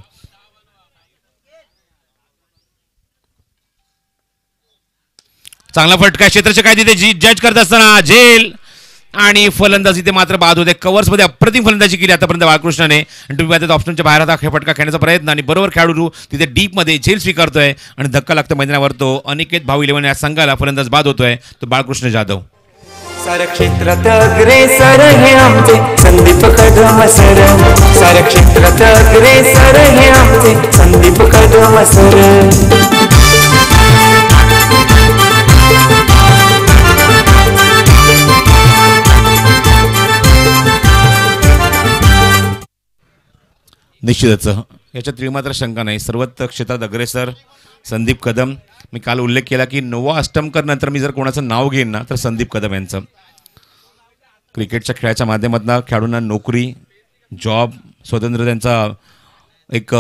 चांगला फटका क्षेत्राचे काय तिथे जज करत असताना झेल आणि फलंदाज इथे मात्र बाद होते. कव्हर्समध्ये अप्रतिम फलंदाजी केली आतापर्यंत बाळकृष्णाने आणि तुम्ही पाहता ऑप्शनच्या बाहेर आता फटका खेळण्याचा प्रयत्न आणि बरोबर खेळाडू तिथे डीपमध्ये झेल स्वीकारतोय आणि धक्का लागतो मैदानावर. तो अनिकेत भाऊ इलेव्हन या संघाला फलंदाज बाद होतोय तो बाळकृष्ण जाधव. सारे क्षेत्रात अग्रेसर हे आमचे संदीप कदम सर, सारे क्षेत्रात अग्रेसर हे आमचे संदीप कदम सर. निश्चितच याच्यात मात्र शंका नाही. सर्वत्र क्षेत्रात अग्रेसर संदीप कदम. मी काल उल्लेख केला की नोवा अष्टमकर नंतर मी जर कोणाचं नाव घेईन ना तर संदीप कदम यांचं. क्रिकेटच्या खेळाच्या माध्यमातून खेळाडूंना नोकरी, जॉब, स्वतंत्र त्यांचा एक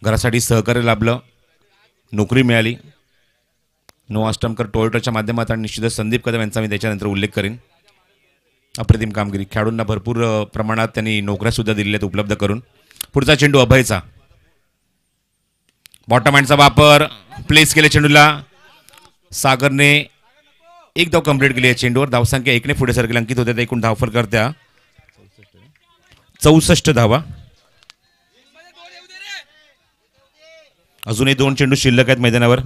घरासाठी सहकार्य लाभलं, नोकरी मिळाली. नोवा अष्टमकर टोयोटाच्या माध्यमातून निश्चितच संदीप कदम यांचा मी त्याच्यानंतर उल्लेख करेन. अप्रतिम कामगिरी. खेळाडूंना भरपूर प्रमाणात त्यांनी नोकऱ्यासुद्धा दिलेल्या आहेत उपलब्ध करून. पुढचा चेंडू अभयचा. बॉटम हँडचा वापर प्लेस केले चेंडूला. सागरने एक धाव कंप्लीट केली आहे चेंडूवर. धावसंख्या 1ने पुढे सरकेल. अंकित होत्या त्या एकूण धावफल करत्या 64 धावा. अजूनही 2 चेंडू शिल्लक आहेत मैदानावर.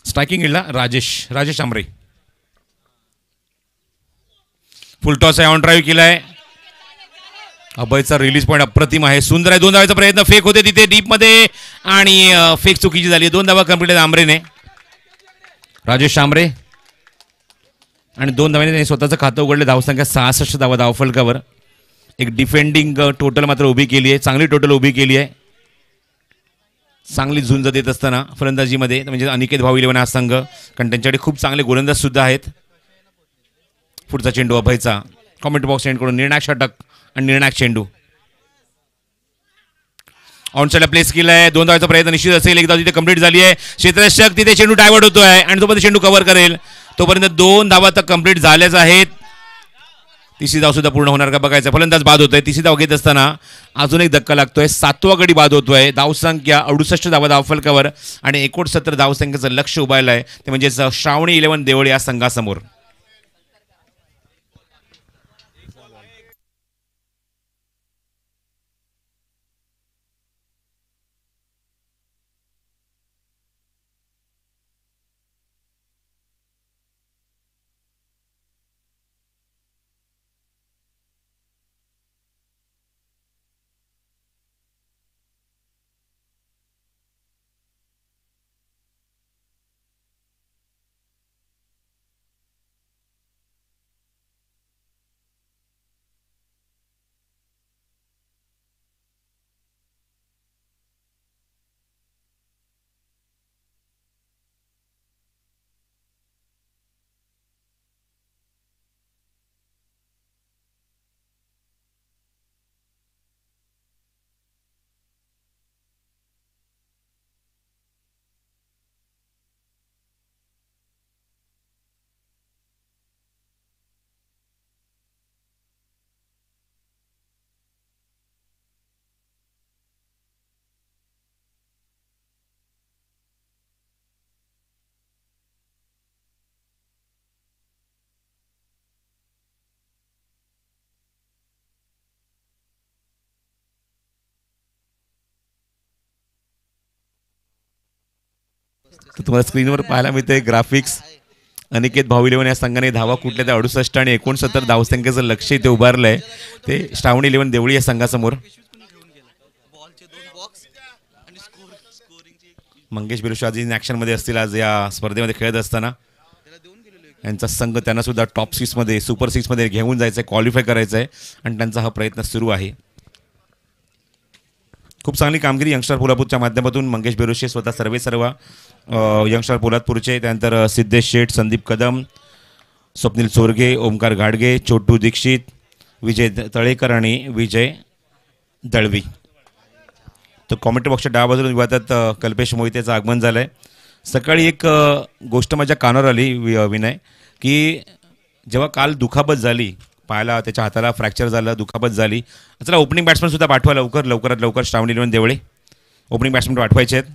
स्ट्रायकिंग एंडला राजेश आमरे. फुल टॉस आहे, ऑन ड्राईव्ह केलाय. अभयचा रिलीज पॉईंट अप्रतिम आहे, सुंदर आहे. 2 धावाचा प्रयत्न, फेक होते तिथे डीपमध्ये आणि फेक चुकीची झाली. 2 धावा कंप्लीट आहेत आमरेने. राजेश आमरे आणि 2 धावांनी त्यांनी स्वतःचं खातं उघडलं. धावसंख्या 66 धावा धावफलकावर. एक डिफेंडिंग टोटल मात्र उभी केली आहे, चांगली टोटल उभी केली आहे. चांगली झुंज देत असताना फलंदाजीमध्ये म्हणजे अनिकेत भाऊ इलेव्हन हा संघ, कारण त्यांच्याकडे खूप चांगले गोलंदाज सुद्धा आहेत. पुढचा चेंडू अभयचा. कॉमेंट बॉक्स एंडकडून निर्णायक षटक आणि निर्णायक चेंडू. ऑन साईडला प्लेस केला आहे. 2 धावांचा प्रयत्न निश्चित असेल. 1 धाव तिथे कंप्लीट झाली आहे. क्षेत्ररक्षक तिथे चेंडू डायव्हर्ट होतोय आणि तोपर्यंत चेंडू कव्हर करेल. तोपर्यंत 2 धावा तर कंप्लीट झाल्याच आहेत. तिसरी धाव सुद्धा पूर्ण होणार का बघायचं. फलंदाज बाद होतोय. तिसरी धाव घेत असताना अजून एक धक्का लागतोय. 7वा गडी बाद होतोय. धावसंख्या 68 धावा धावफलकावर आणि 69 धावसंख्येचं लक्ष उभारलं आहे. ते म्हणजेच श्रावणी 11 देवळे या संघासमोर. तर तुम्हाला स्क्रीनवर पाहायला मिळते ग्राफिक्स. अनिकेत भाऊ 11 या संघाने धावा कुठल्या त्या 68 आणि 69 धावसंख्येचं लक्ष इथे उभारलंय. ते श्रावणी 11 देवळी या संघासमोर. मंगेश बिरुशा आज इन ॲक्शनमध्ये असतील आज या स्पर्धेमध्ये खेळत असताना. यांचा संघ त्यांना सुद्धा टॉप 6मध्ये सुपर 6मध्ये घेऊन जायचं आहे, क्वालिफाय करायचं आहे आणि त्यांचा हा प्रयत्न सुरू आहे. खूप चांगली कामगिरी यंगस्टर पोलापूरच्या माध्यमातून. मंगेश बिरुशे स्वतः सर्व यंगस्टर पोलादपूरचे, त्यानंतर सिद्धेश शेठ, संदीप कदम, स्वप्नील चोरगे, ओमकार घाडगे, छोटू दीक्षित, विजय तळेकर आणि विजय दळवी. तर कॉमेंट्री बॉक्सच्या डाव्या बाजूला विवादात कल्पेश मोहितेचं आगमन झालं आहे. सकाळी एक गोष्ट माझ्या कानावर आली विनय, की जेव्हा काल दुखापत झाली, पायाला त्याच्या हाताला फ्रॅक्चर झालं, दुखापत झाली, चला ओपनिंग बॅट्समनसुद्धा पाठवा लवकरात लवकर श्रावणी 11 देवळे ओपनिंग बॅट्समन पाठवायचे आहेत.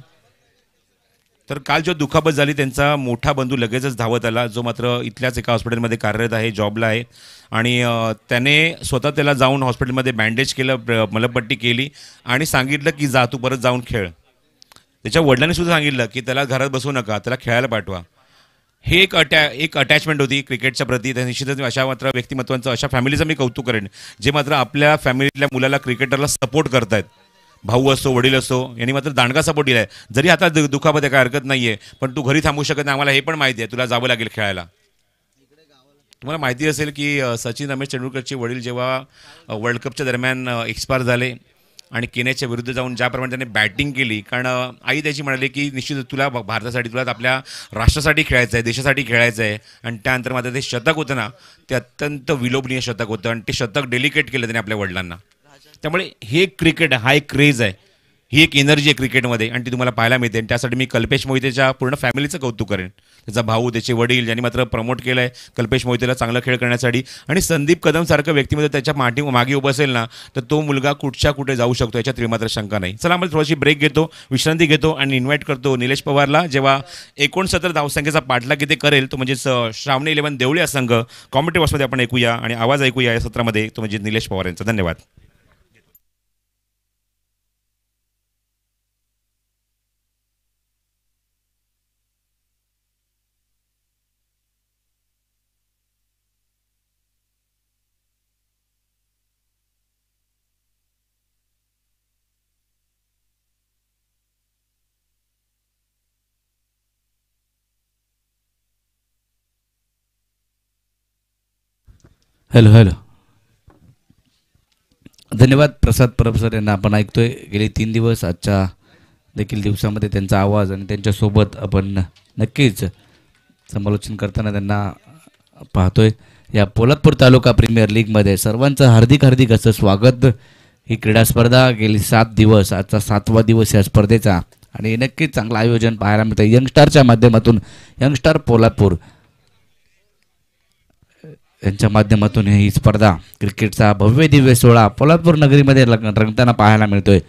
तर काल जो दुखापत झाली त्यांचा मोठा बंधू लगेचच धावत आला, जो मात्र इथल्याच एका हॉस्पिटलमध्ये कार्यरत आहे, जॉबला आहे. आणि त्याने स्वतः त्याला जाऊन हॉस्पिटलमध्ये बँडेज केलं, मलमपट्टी केली आणि सांगितलं की जा तू परत जाऊन खेळ. त्याच्या वडिलांनी सुद्धा सांगितलं की त्याला घरात बसवू नका, त्याला खेळायला पाठवा. हे एक अटॅचमेंट होती क्रिकेटच्या प्रती. त्या निश्चितच अशा मात्र व्यक्तिमत्वांचं, अशा फॅमिलीचं मी कौतुक करेन, जे मात्र आपल्या फॅमिलीतल्या मुलाला क्रिकेटरला सपोर्ट करत आहेत. भाऊ असो, वडील असो, यांनी मात्र दांडगा सपोर्ट दिला आहे. जरी आता दुखापत आहे, काय हरकत नाही आहे, पण तू घरी थांबू शकत नाही, आम्हाला हे पण माहिती आहे, तुला जावं लागेल खेळायला. तुम्हाला माहिती असेल की सचिन रमेश तेंडुलकरचे वडील जेव्हा वर्ल्ड कपच्या दरम्यान एक्सपायर झाले आणि केन्याच्या विरुद्ध जाऊन ज्याप्रमाणे त्याने बॅटिंग केली, कारण आई त्याची म्हणाली की निश्चित तुला भारतासाठी, तुला आपल्या राष्ट्रासाठी खेळायचं आहे, देशासाठी खेळायचं आहे. आणि त्यानंतर मात्र ते शतक होतं ना, ते अत्यंत विलोभनीय शतक होतं आणि ते शतक डेलिकेट केलं त्याने आपल्या वडिलांना. त्यामुळे हे क्रिकेट, हा एक क्रेज आहे, ही एक एनर्जी आहे क्रिकेटमध्ये आणि ती तुम्हाला पाहायला मिळते. आणि त्यासाठी मी कल्पेश मोहितेच्या पूर्ण फॅमिलीचं कौतुक करेन. त्याचा भाऊ, त्याचे वडील, ज्यांनी मात्र प्रमोट केलं आहे कल्पेश मोहितेला चांगला खेळ करण्यासाठी. आणि संदीप कदमसारखं व्यक्तिमत्व त्याच्या मागे उभं असेल ना, तर तो मुलगा कुठे जाऊ शकतो, याच्यात मात्र शंका नाही. चला, आम्हाला थोडीशी ब्रेक घेतो, विश्रांती घेतो आणि इन्व्हाइट करतो निलेश पवारला. जेव्हा 69 धावसंख्येचा पाठलाग किती करेल, तो म्हणजेच श्रावणी 11 देवळी हा संघ. कॉमेंट्री बॉक्समध्ये आपण ऐकूया आणि आवाज ऐकूया या सत्रामध्ये, तो म्हणजे निलेश पवार यांचा. धन्यवाद. हॅलो. धन्यवाद प्रसाद परब सर यांना. आपण ऐकतोय गेले 3 दिवस, आजच्या देखील दिवसामध्ये त्यांचा आवाज आणि त्यांच्यासोबत आपण नक्कीच समालोचन करताना त्यांना पाहतोय. या पोलादपूर तालुका प्रीमियर लीगमध्ये सर्वांचं हार्दिक असं स्वागत ही क्रीडा स्पर्धा गेली 7 दिवस, आजचा 7वा दिवस या स्पर्धेचा आणि नक्कीच चांगलं आयोजन पाहायला मिळतं यंगस्टारच्या माध्यमातून. यंगस्टार पोलादपूर यांच्या माध्यमातून ही स्पर्धा क्रिकेटचा भव्य दिव्य सोहळा पोलादपूर नगरीमध्ये रंगताना पाहायला मिळतोय.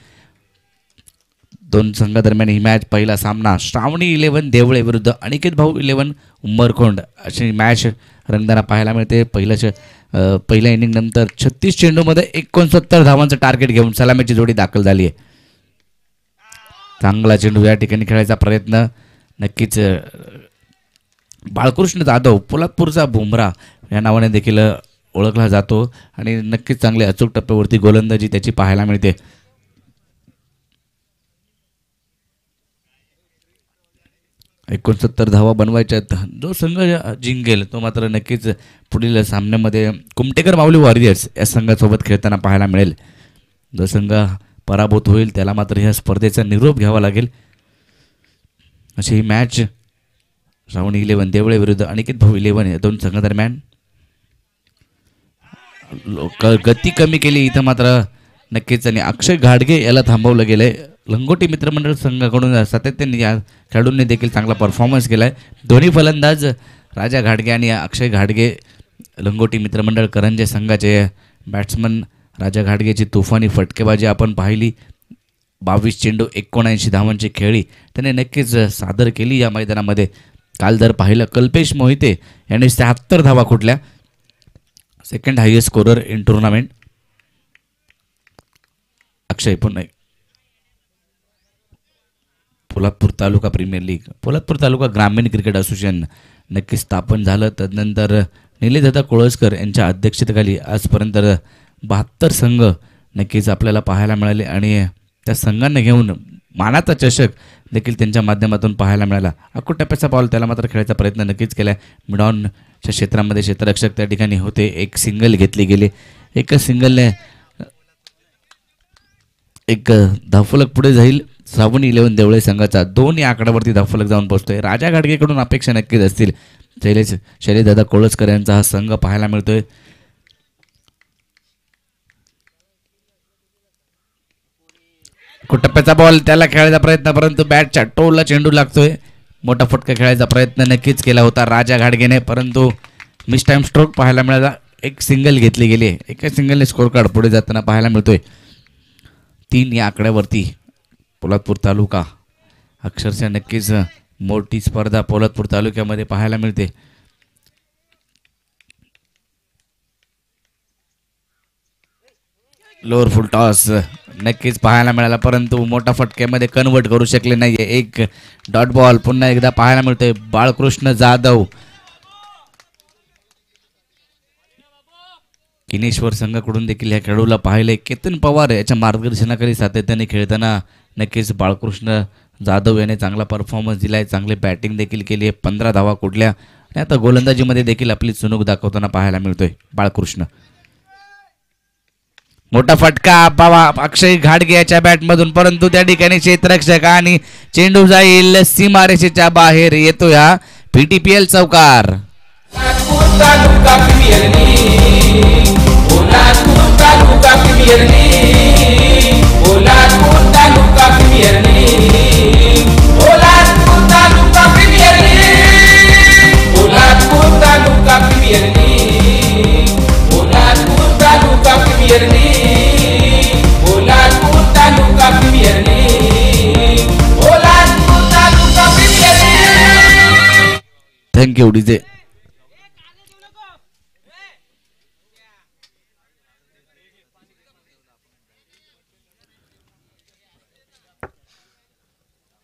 दोन संघादरम्यान ही मॅच पहिला सामना श्रावणी 11 देवळे विरुद्ध अनिकेत भाऊ 11 उंबरखोंड अशी मॅच रंगताना पाहायला मिळते. पहिल्या इनिंग नंतर 36 चेंडूमध्ये 69 धावांचं टार्गेट घेऊन सलामीची जोडी दाखल झाली आहे. चांगला चेंडू या ठिकाणी खेळायचा प्रयत्न नक्कीच बाळकृष्ण जाधव पोलादपूरचा बुमरा या नावाने देखील ओळखला जातो आणि नक्कीच चांगले अचूक टप्प्यावरती गोलंदाजी त्याची पाहायला मिळते. एकोणसत्तर धावा बनवायच्यात. जो संघ जिंकेल तो मात्र नक्कीच पुढील सामन्यामध्ये कुमटेकर माऊली वॉरियर्स या संघासोबत खेळताना पाहायला मिळेल. जो संघ पराभूत होईल त्याला मात्र ह्या स्पर्धेचा निरोप घ्यावा लागेल. अशी ही मॅच श्रावणी 11 देवळे विरुद्ध अनिकेत भाऊ 11 या दोन संघादरम्यान. गती कमी केली इथं मात्र नक्कीच आणि अक्षय घाडगे याला थांबवलं गेलंय. लंगोटी मित्रमंडळ संघाकडून सातत्याने या खेळाडूंनी देखील चांगला परफॉर्मन्स केलाय. दोन्ही फलंदाज राजा घाडगे आणि अक्षय घाडगे लंगोटी मित्रमंडळ करंजे संघाचे बॅट्समन राजा घाडगेची तुफानी फटकेबाजी आपण पाहिली. 22 चेंडू 79 धावांची खेळी त्याने नक्कीच सादर केली या मैदानामध्ये. काल जर पाहिलं कल्पेश मोहिते यांनी 76 धावा कुठल्या, second highest scorer in tournament. Akshay पुन्हा पोलादपूर तालुका premier league, Poladpur taluka Gramin cricket association नक्की स्थापन झालं. तदनंतर निलेशदादा कोळसकर यांच्या अध्यक्षतेखाली आजपर्यंत 72 संघ नक्कीच आपल्याला पाहायला मिळाले आणि त्या संघांना घेऊन मानाचा चषक देखील त्यांच्या माध्यमातून पाहायला मिळाला. अकूट टप्प्याचा बॉल त्याला मात्र खेळायचा प्रयत्न नक्कीच केला. मिडॉनच्या क्षेत्रामध्ये क्षेत्ररक्षक त्या ठिकाणी होते. एक सिंगल घेतली गेली. एका सिंगलने एक धावफलक पुढे जाईल श्रावणी 11 देवळे संघाचा. 2 या आकड्यावरती धावफलक जाऊन पोहोचतोय. राजा घाडगेकडून अपेक्षा नक्कीच असतील. शैलेशदादा कोळसकर यांचा हा संघ पाहायला मिळतोय. टप्प्याचा बॉल त्याला खेळायचा प्रयत्न परंतु बॅटच्या टोलला चेंडू लागतोय. मोठा फटका खेळायचा प्रयत्न नक्कीच केला होता राजा घाडगेने परंतु मिस टाइम स्ट्रोक पाहायला मिळाला. एक सिंगल घेतली गेली. एका सिंगलने स्कोर कार्ड पुढे जाताना पाहायला मिळतोय. 3 या आकड्यावरती पोलादपूर तालुका अक्षरशः नक्कीच मोठी स्पर्धा पोलादपूर तालुक्यामध्ये पाहायला मिळते. लोअर फुल टॉस नक्कीच पाहायला मिळाला परंतु मोठा फटक्यामध्ये कन्वर्ट करू शकले नाहीये. एक डॉट बॉल पुन्हा एकदा पाहायला मिळतोय. बाळकृष्ण जाधव किनेश्वर संघाकडून देखील या खेळाडूला पाहिले. केतन पवार याच्या मार्गदर्शनाखाली सातत्याने खेळताना नक्कीच बाळकृष्ण जाधव याने चांगला परफॉर्मन्स दिलाय. चांगली बॅटिंग देखील केली आहे. 15 धावा कुठल्या आणि आता गोलंदाजीमध्ये देखील आपली चुणूक दाखवताना पाहायला मिळतोय बाळकृष्ण. मोठा फटका अक्षय घाडगे याच्या बॅटमधून परंतु त्या ठिकाणी क्षेत्ररक्षक आणि चेंडू जाईल सीमारेषेच्या बाहेर. येतो या पीटीपीएल चौकार. Thank you DJ.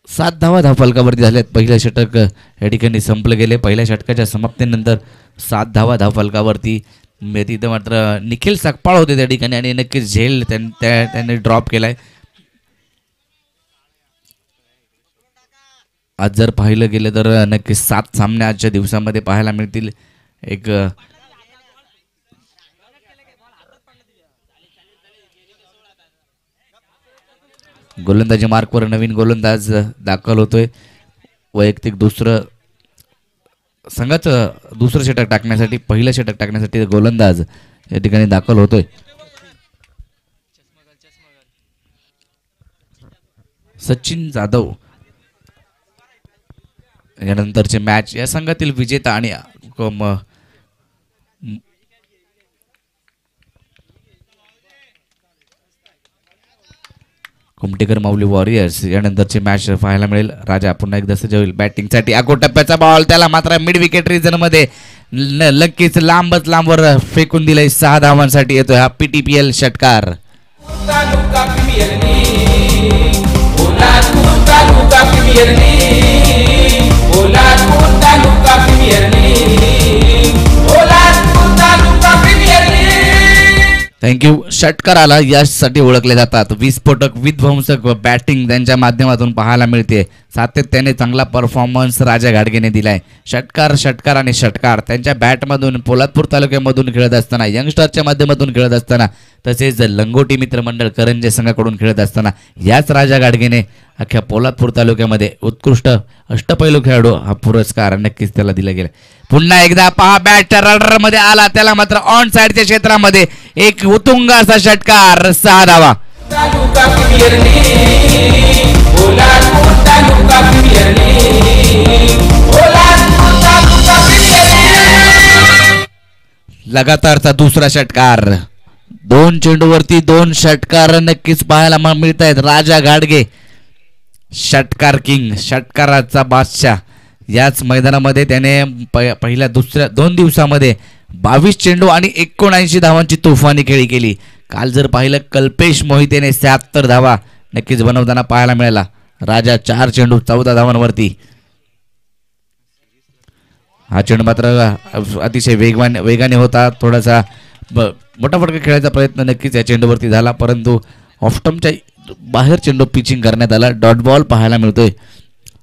सात धावा धावफलकावरती झाल्यात. पहिलं षटक या ठिकाणी संपलं गेले. पहिल्या षटकाच्या समाप्तीनंतर 7 धावा धावफलकावरती तिथं मात्र निखिल सकपाळ होते त्या ठिकाणी आणि नक्कीच झेल त्यांनी ड्रॉप केलाय. आज जर पाहिलं गेलं तर नक्कीच 7 सामने आजच्या दिवसामध्ये पाहायला मिळतील. एक गोलंदाजी मार्कवर नवीन गोलंदाज दाखल होतोय. वैयक्तिक संघाचं दुसरं षटक टाकण्यासाठी पहिलं षटक टाकण्यासाठी गोलंदाज या ठिकाणी दाखल होतोय. सचिन जाधव यानंतरचे मॅच या संघातील विजेता आणि कुमटेकर माऊली वॉरियर्स यानंतरची मॅच पाहायला मिळेल. राजा पुन्हा एकदा सज्ज होईल बॅटिंगसाठी. अगो टप्प्याचा बॉल त्याला मात्र मिड विकेट रिजन मध्ये नक्कीच लांबवर फेकून दिलंय. 6 धावांसाठी येतोय हा PTPL षटकार. तालुका प्रीमियर लीग पोलादपूर तालुका प्रीमियर लीग पोलादपूर तालुका प्रीमियर लीग पोलादपूर तालुका प्रीमियर लीग. थँक्यू. षटकाराला यासाठी ओळखले जातात. विस्फोटक विध्वंसक बॅटिंग त्यांच्या माध्यमातून पाहायला मिळते. सातत्याने चांगला परफॉर्मन्स राजा घाडगेने दिलाय. षटकार आणि षटकार त्यांच्या बॅटमधून पोलादपूर तालुक्यामधून खेळत असताना, यंगस्टरच्या माध्यमातून खेळत असताना, तसेच लंगोटी मित्रमंडळ करंजे संघाकडून खेळत असताना याच राजा घाडगेने अख्ख्या पोलादपूर तालुक्यामध्ये उत्कृष्ट अष्टपैलू खेळाडू हा पुरस्कार नक्कीच त्याला दिला गेला. पुन्हा एकदा पहा बॅट रडर मध्ये आला, त्याला मात्र ऑन साइडच्या क्षेत्रामध्ये एक उत्तुंग असा षटकार. 6 धावा. तालुका प्रीमियर लीग पोलादपूर तालुका प्रीमियर लीग पोलादपूर तालुका प्रीमियर लीग. लगातारचा दुसरा षटकार. 2 चेंडूवरती 2 षटकार नक्कीच पाहायला मिळत आहेत. राजा घाडगे षटकार किंग, षटकाराचा बादशाह. याच मैदानामध्ये त्याने पहिल्या 2 दिवसामध्ये 22 चेंडू आणि 79 धावांची तुफानी खेळी केली. काल जर पाहिलं कल्पेश मोहितेने 76 धावा नक्कीच बनवताना पाहायला मिळाला. राजा 4 चेंडू 14 धावांवरती. हा चेंडू मात्र अतिशय वेगाने होता. थोडासा मोठा फटका खेळायचा प्रयत्न नक्कीच या चेंडूवरती झाला, परंतु ऑफस्टम्पच्या बाहेर चेंडू पिचिंग करण्यात आला. डॉट बॉल पाहायला मिळतोय.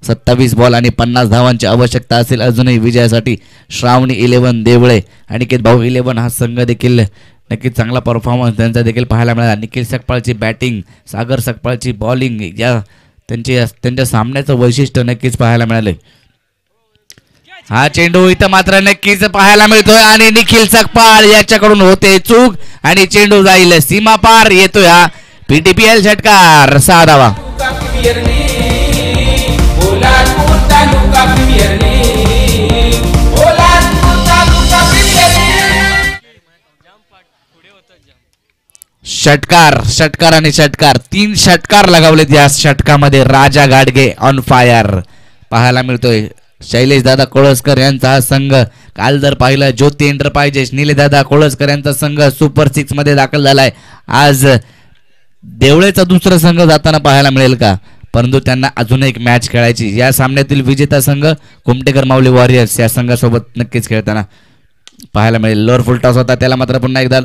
27 बॉल आणि 50 धावांची आवश्यकता असेल अजूनही विजयासाठी. श्रावणी 11 देवळे, अनिकेत भाऊ 11 हा संघ देखील नक्कीच चांगला परफॉर्मन्स त्यांचा देखील पाहायला मिळाला. निखिल सकपाळची बॅटिंग, सागर सकपाळची बॉलिंग या त्यांच्या सामन्याचं वैशिष्ट्य नक्कीच पाहायला मिळालंय. हा चेंडू इथं मात्र नक्कीच पाहायला मिळतोय आणि निखिल सकपाळ याच्याकडून होते चूक आणि चेंडू जाईल सीमा पार. येतोय हा PTPL षटकार. 6 धावा. तालुका प्रीमियर लीग पोलादपूर तालुका प्रीमियर लीग पोलादपूर तालुका प्रीमियर लीग. षटकार आणि षटकार. 3 षटकार लगावलेत या षटकामध्ये. राजा घाडगे ऑन फायर पाहायला मिळतोय. शैलेश दादा कोळसकर यांचा हा संघ काल जर पाहिलं ज्योती एंटरप्राइजेस निलेदादा कोळसकर यांचा संघ सुपर 6 मध्ये दाखल झालाय. आज देवळेचा दुसरा संघ जाताना पाहायला मिळेल का, परंतु त्यांना अजून एक मॅच खेळायची. या सामन्यातील विजेता संघ कुमटेकर माऊली वॉरियर्स या संघासोबत नक्कीच खेळताना पाहायला मिळेल. लोअर फुल टॉस होता, त्याला मात्र पुन्हा एकदा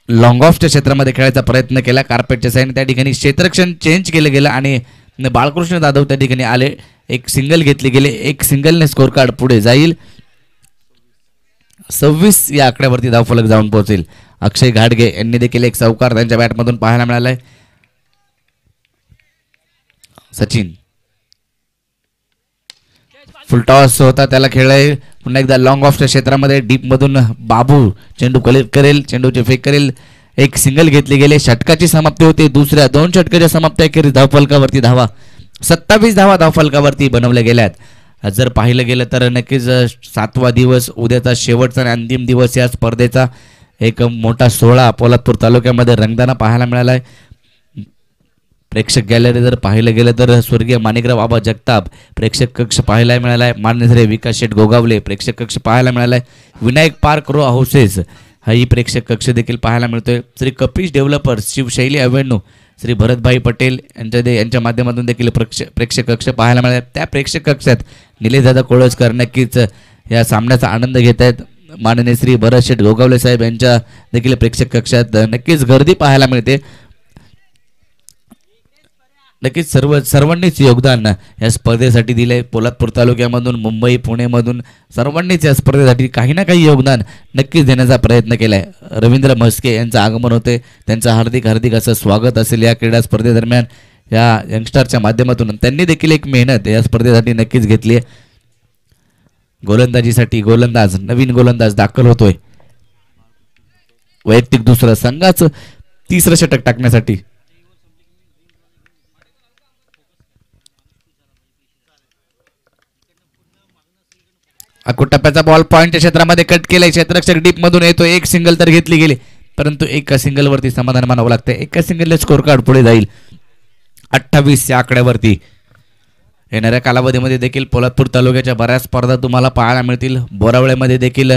लॉंग ऑफच्या क्षेत्रामध्ये खेळायचा प्रयत्न केला. कार्पेटच्या साईडने त्या ठिकाणी क्षेत्रक्षण चेंज केलं गेलं आणि बाळकृष्ण जाधव त्या ठिकाणी आले. एक सिंगल घेतले गेले. एक सिंगलने स्कोर कार्ड पुढे जाईल. 26 या आकड्यावरती धावफलक जाऊन पोहोचेल. अक्षय घाडगे यांनी देखील एक चौकार त्यांच्या बॅटमधून पाहायला मिळालाय. सचिन फुल टॉस होता, त्याला खेळलाय. पुन्हा एकदा लॉंग ऑफच्या क्षेत्रामध्ये डीप मधून बाबू चेंडू कलेक्ट करेल, चेंडूचे फेक करेल. एक सिंगल घेतले गेले. षटकाची समाप्ती होते. दुसऱ्या 2 षटकाच्या समाप्ती अखेर धावफलकावरती धावा 27 धावा धावफलकावरती बनवल्या गेल्यात. जर पाहिलं गेलं तर नक्कीच 7वा दिवस, उद्याचा शेवटचा आणि अंतिम दिवस या स्पर्धेचा एक मोठा सोहळा पोलादपूर तालुक्यामध्ये रंगताना पाहायला मिळालाय. प्रेक्षक गॅलरी जर पाहिलं गेलं तर स्वर्गीय माणिकराव बाबा जगताप प्रेक्षक कक्ष पाहायला मिळालाय. मान्यश्री विकास शेठ गोगावले प्रेक्षक कक्ष पाहायला मिळालाय. विनायक पार्क रो हाऊसेस हाही प्रेक्षक कक्ष देखील पाहायला मिळतोय. श्री कपिश डेव्हलपर्स, शिवशैली अव्हेन्यू, श्री भरतभाई पटेल यांच्या माध्यमातून देखील प्रेक्षक कक्ष पाहायला मिळाले. त्या प्रेक्षक कक्षात निलेशदादा कोळसकर नक्कीच या सामन्याचा आनंद घेत आहेत. माननीय श्री भरत शेठ गोगावले साहेब यांच्या देखील प्रेक्षक कक्षात नक्कीच गर्दी पाहायला मिळते. नक्कीच सर्वांनीच योगदान या स्पर्धेसाठी दिले. पोलादपूर तालुक्यामधून, मुंबई, पुणेमधून सर्वांनीच या स्पर्धेसाठी काही ना काही योगदान नक्कीच देण्याचा प्रयत्न केलाय. रवींद्र म्हस्के यांचं आगमन होते. त्यांचं हार्दिक असं स्वागत असेल या क्रीडा स्पर्धेदरम्यान. या यंगस्टरच्या माध्यमातून त्यांनी देखील एक मेहनत या स्पर्धेसाठी नक्कीच घेतली आहे. गोलंदाजीसाठी नवीन गोलंदाज दाखल होतोय. वैयक्तिक दुसरं, संघाचं 3रं षटक टाकण्यासाठी टप्प्याचा बॉल पॉईंटच्या क्षेत्रामध्ये कट केलाय. क्षेत्ररक्षक डीप मधून येतो. एक सिंगल तर घेतली गेली, परंतु एका सिंगल वरती समाधान मानावं लागतं. एका सिंगलने स्कोर कार्ड पुढे जाईल 28 या आकड्यावरती. येणाऱ्या कालावधीमध्ये देखील पोलादपूर तालुक्याच्या बऱ्याच स्पर्धा तुम्हाला पाहायला मिळतील. बोरावळ्यामध्ये देखील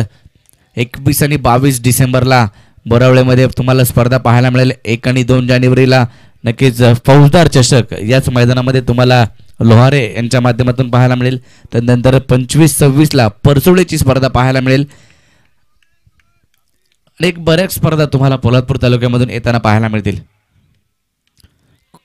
21 आणि 22 डिसेंबरला बोरावळ्यामध्ये तुम्हाला स्पर्धा पाहायला मिळेल. 1 आणि 2 जानेवारीला नक्कीच फौजदार चषक याच मैदानामध्ये तुम्हाला लोहारे यांच्या माध्यमातून पाहायला मिळेल. त्यानंतर 25-26ला परसोळेची स्पर्धा पाहायला मिळेल. एक बऱ्याच स्पर्धा तुम्हाला पोलादपूर तालुक्यामधून येताना पाहायला मिळतील.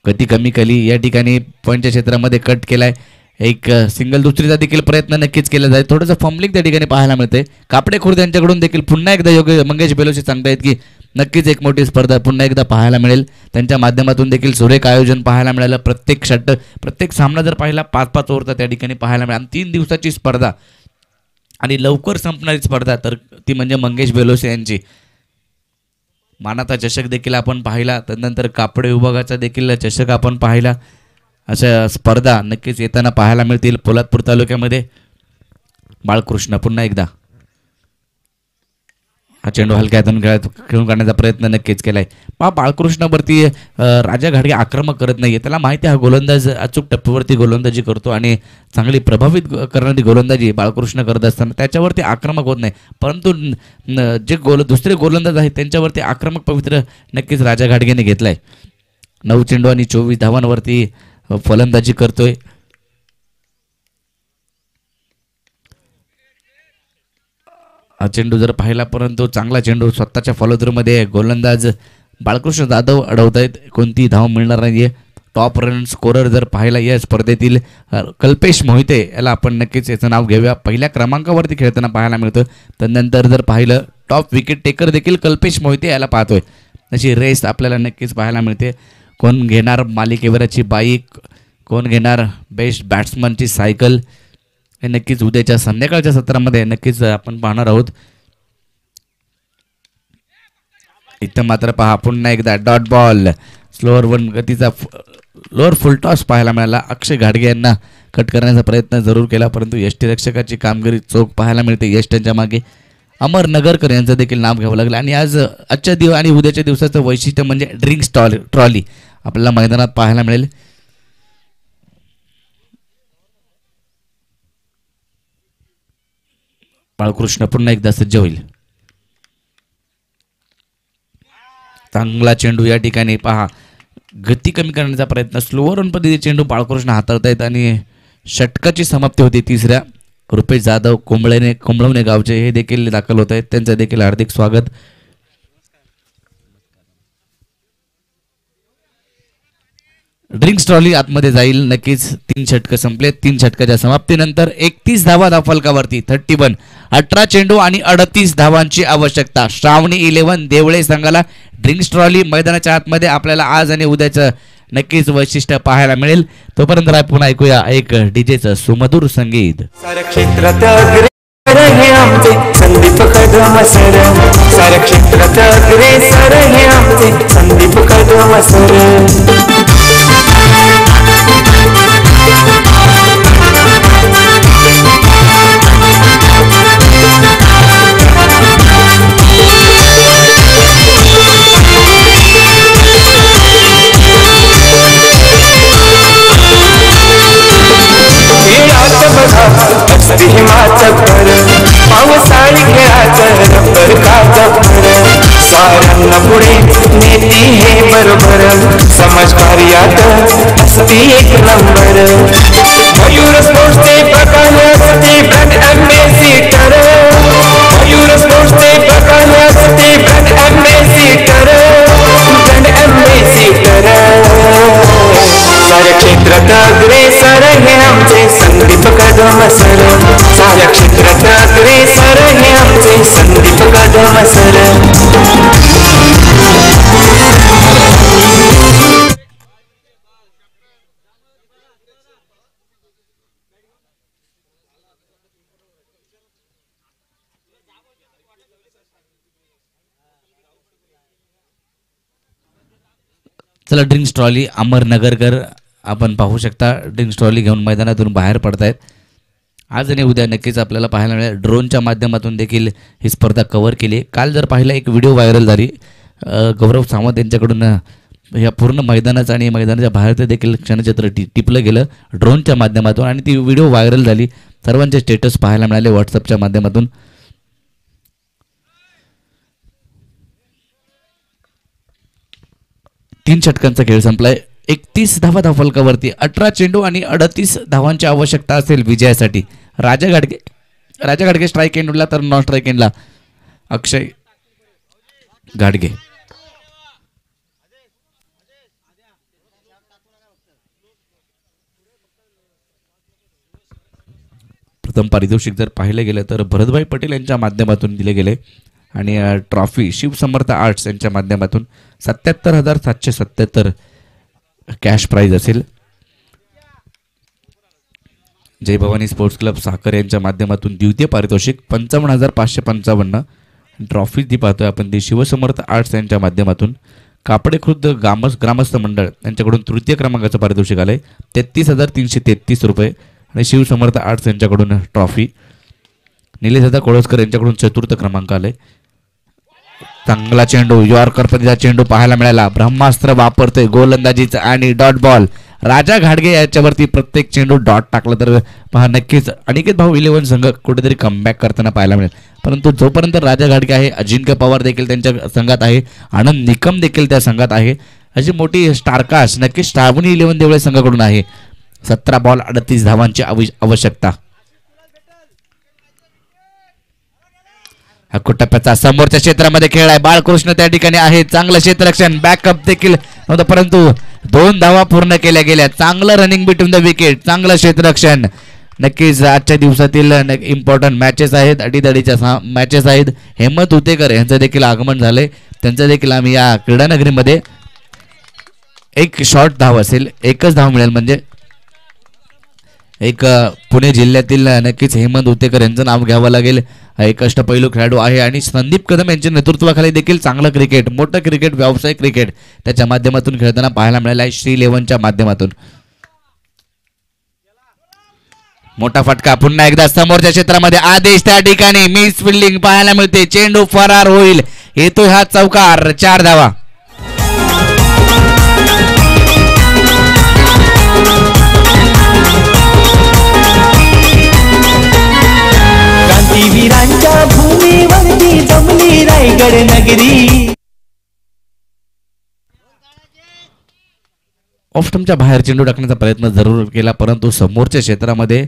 गती कमी केली या ठिकाणी पॉईंटच्या क्षेत्रामध्ये कट केलाय. एक सिंगल दुसरीचा देखील प्रयत्न नक्कीच केला जाईल. थोडंसं फॉर्मलिंग त्या ठिकाणी पाहायला मिळते. कापडे खुर्द यांच्याकडून देखील पुन्हा एकदा योग्य मंगेश बेलोशी सांगतायत की नक्कीच एक मोठी स्पर्धा पुन्हा एकदा पाहायला मिळेल. त्यांच्या माध्यमातून देखील सुरेख आयोजन पाहायला मिळालं. प्रत्येक सामना जर पाहिला 5-5 ओव्हरचा त्या ठिकाणी पाहायला मिळाला. 3 दिवसाची स्पर्धा आणि लवकर संपणारी स्पर्धा तर ती म्हणजे मंगेश बेलोसे यांची. मानाचा चषक देखील आपण पाहिला. त्यानंतर कापडे विभागाचा देखील चषक आपण पाहिला. अशा स्पर्धा नक्कीच येताना पाहायला मिळतील पोलादपूर तालुक्यामध्ये. बाळकृष्ण पुन्हा एकदा हा चेंडू हलक्या हाताने खेळून काढण्याचा प्रयत्न नक्कीच केलाय. बाळकृष्णावरती राजा घाडगे आक्रमक करत नाहीये. त्याला माहिती आहे हा गोलंदाज अचूक टप्प्यावरती गोलंदाजी करतो आणि चांगली प्रभावित करणारी गोलंदाजी बाळकृष्ण करत असताना त्याच्यावरती आक्रमक होत नाही. परंतु जे दुसरे गोलंदाज आहेत त्यांच्यावरती आक्रमक पवित्र नक्कीच राजा घाडगेने घेतलाय. 9 चेंडू आणि 24 धावांवरती फलंदाजी करतोय. हा चेंडू जर पाहिला, परंतु चांगला चेंडू स्वतःच्या फॉलोथ्रूमध्ये गोलंदाज बाळकृष्ण जाधव अडवत आहेत. कोणती धाव मिळणार नाहीये. टॉप रन स्कोरर जर पाहिला या स्पर्धेतील कल्पेश मोहिते याला आपण नक्कीच याचं नाव घेऊया. पहिल्या क्रमांकावरती खेळताना पाहायला मिळतं. त्यानंतर जर पाहिलं टॉप विकेट टेकर देखील कल्पेश मोहिते याला पाहतोय. अशी रेस आपल्याला नक्कीच पाहायला मिळते. कोण घेणार मालिकेवरची बाईक, कोण घेणार बेस्ट बॅट्समनची सायकल, हे नक्कीच उद्याच्या संध्याकाळच्या सत्रामध्ये नक्कीच आपण पाहणार आहोत. इथं मात्र पहा पुन्हा एकदा डॉट बॉल स्लोअर वन गतीचा लोअर फुल टॉस पाहायला मिळाला. अक्षय घाडगे यांना कट करण्याचा प्रयत्न जरूर केला, परंतु यष्टीरक्षकाची कामगिरी चोख पाहायला मिळते. यष्टांच्या मागे अमर नगरकर यांचं देखील नाव घ्यावं लागलं. आणि आजच्या दिवस आणि उद्याच्या दिवसाचं वैशिष्ट्य म्हणजे ड्रिंक्स ट्रॉली आपल्याला मैदानात पाहायला मिळेल. बाळकृष्ण पुन्हा एकदा सज्ज होईल. चांगला चेंडू या ठिकाणी पहा गती कमी करण्याचा प्रयत्न. स्लोअर रन पद्धतीचे चेंडू बाळकृष्ण हाताळतायत आणि षटकाची समाप्ती होती. तिसऱ्या रुपेश जाधव कोंबळवणे गावचे हे देखील दाखल होत आहेत. त्यांचं देखील हार्दिक स्वागत. ड्रिंक्स ट्रॉली आतमध्ये जाईल. नक्कीच 3 षटकं संपले. 3 षटकाच्या समाप्तीनंतर 31 धावा धावफलकावरती 31 18 चेंडू आणि 38 धावांची आवश्यकता. श्रावणी 11 देवळे संघाला ड्रिंक्स ट्रॉली मैदानाच्या आतमध्ये आपल्याला आज आणि उद्याचं नक्कीच वैशिष्ट्य पाहायला मिळेल. तोपर्यंत पुन्हा ऐकूया एक डीजेचं सुमधुर संगीत. सारे क्षेत्रात अग्रेसर हे आमचे संदीप कदम सर. सारे क्षेत्रात अग्रेसर हे आमचे संदीप कदम सर. असते हिमाचं भर पावसाळी खेळाचं रब्बर काचं भर. साऱ्यांना पुढे नेती हे बरोबर समाजकार्यात असते एक नंबर. मयूर स्पोर्ट्सचे प्रकाश असते ब्रँड ॲम्बेसिडर. मयूर स्पोर्ट्सचे प्रकाश असते ब्रँड ॲम्बेसिडर. Brand ambassador. साऱ्या क्षेत्रात अग्रेसर हे आमचे संदीप कदम सर. साऱ्या क्षेत्रात अग्रेसर हे आमचे संदीप कदम सर. चला ड्रिंक्स ट्रॉली अमर नगरकर आपण पाहू शकता ड्रिंक्स ट्रॉली घेऊन मैदानातून बाहेर पडतायत. आज आणि उद्या नक्कीच आपल्याला पाहायला मिळेल. ड्रोनच्या माध्यमातून देखील ही स्पर्धा कव्हर केली. काल जर पाहिलं एक व्हिडिओ व्हायरल झाली गौरव सावंत यांच्याकडून या पूर्ण मैदानाचं आणि मैदानाच्या बाहेरचं देखील क्षणचित्र टिपलं गेलं ड्रोनच्या माध्यमातून आणि ती व्हिडिओ व्हायरल झाली. सर्वांचे स्टेटस पाहायला मिळाले व्हॉट्सअपच्या माध्यमातून. तीन षटकांचा खेळ संपलाय. 31 धावा धावफलकावरती 18 चेंडू आणि 38 धावांची आवश्यकता असेल विजयासाठी. राजा घाडगे स्ट्राईक एंडला तर नॉन स्ट्राईक एंडला अक्षय घाडगे. प्रथम पारितोषिक जर पाहिलं गेलं तर भरतभाई पटेल यांच्या माध्यमातून दिले गेले आणि ट्रॉफी शिवसमर्थ आर्ट्स यांच्या माध्यमातून 77,777 कॅश प्राइज असेल. जय भवानी स्पोर्ट्स क्लब साखर यांच्या माध्यमातून द्वितीय पारितोषिक 55,555. ट्रॉफी ती पाहतोय आपण ती शिवसमर्थ आर्ट्स यांच्या माध्यमातून. कापडे खुर्द ग्रामस्थ मंडळ यांच्याकडून तृतीय क्रमांकाचं पारितोषिक आलंय 33,333 रुपये आणि शिवसमर्थ आर्ट्स यांच्याकडून ट्रॉफी. निलेशदादा कोळसकर यांच्याकडून चतुर्थ क्रमांक आले. चांगला चेंडू यॉर्कर पद्धतीचा चेंडू पाहायला मिळाला. ब्रह्मास्त्र वापरतोय गोलंदाजीचं आणि डॉट बॉल. राजा घाडगे याच्यावरती प्रत्येक चेंडू डॉट टाकला तर पहा नक्कीच अनिकेत भाऊ 11 संघ कुठेतरी कमबॅक करताना पाहायला मिळेल. परंतु जोपर्यंत राजा घाडगे आहे अजिंक्य पवार देखील त्यांच्या संघात आहे, आनंद निकम देखील त्या संघात आहे. अशी मोठी स्टारकास्ट नक्कीच श्रावणी 11 देवळे संघाकडून आहे. 17 बॉल 38 धावांची आवश्यकता. टप्प्याचा समोरच्या क्षेत्रामध्ये खेळ आहे. बाळकृष्ण त्या ठिकाणी आहे. चांगलं क्षेत्ररक्षण बॅकअप देखील नव्हतं परंतु 2 धावा पूर्ण केल्या गेल्या. चांगलं रनिंग बिटवीन द विकेट, चांगलं क्षेत्ररक्षण. नक्कीच आजच्या दिवसातील इम्पॉर्टंट मॅचेस आहेत, अडीदडीच्या मॅचेस आहेत. हेमंत उतेकर यांचं देखील आगमन झालंय. त्यांचं देखील आम्ही या क्रीडानगरीमध्ये एक शॉर्ट धाव असेल, एकच धाव मिळेल म्हणजे एक पुणे जिल्ह्यातील नक्कीच हेमंत उतेकर यांचं नाव घ्यावं लागेल. एक अष्टपैलू खेळाडू आहे आणि संदीप कदम यांच्या नेतृत्वाखाली देखील चांगलं क्रिकेट, मोठं क्रिकेट, व्यावसायिक क्रिकेट त्याच्या माध्यमातून खेळताना पाहायला मिळालं आहे. श्री 11च्या माध्यमातून मोठा फटका. पुन्हा एकदा समोरच्या क्षेत्रामध्ये आदेश त्या ठिकाणी मिस फिल्डिंग पाहायला मिळते. चेंडू फरार होईल. येतोय हा चौकार. 4 धावा. वीरांच्या भूमीवरती जमली रायगड नगरी. ऑफ स्टंपच्या बाहेर चेंडू टाकण्याचा प्रयत्न जरूर केला परंतु समोरच्या क्षेत्रामध्ये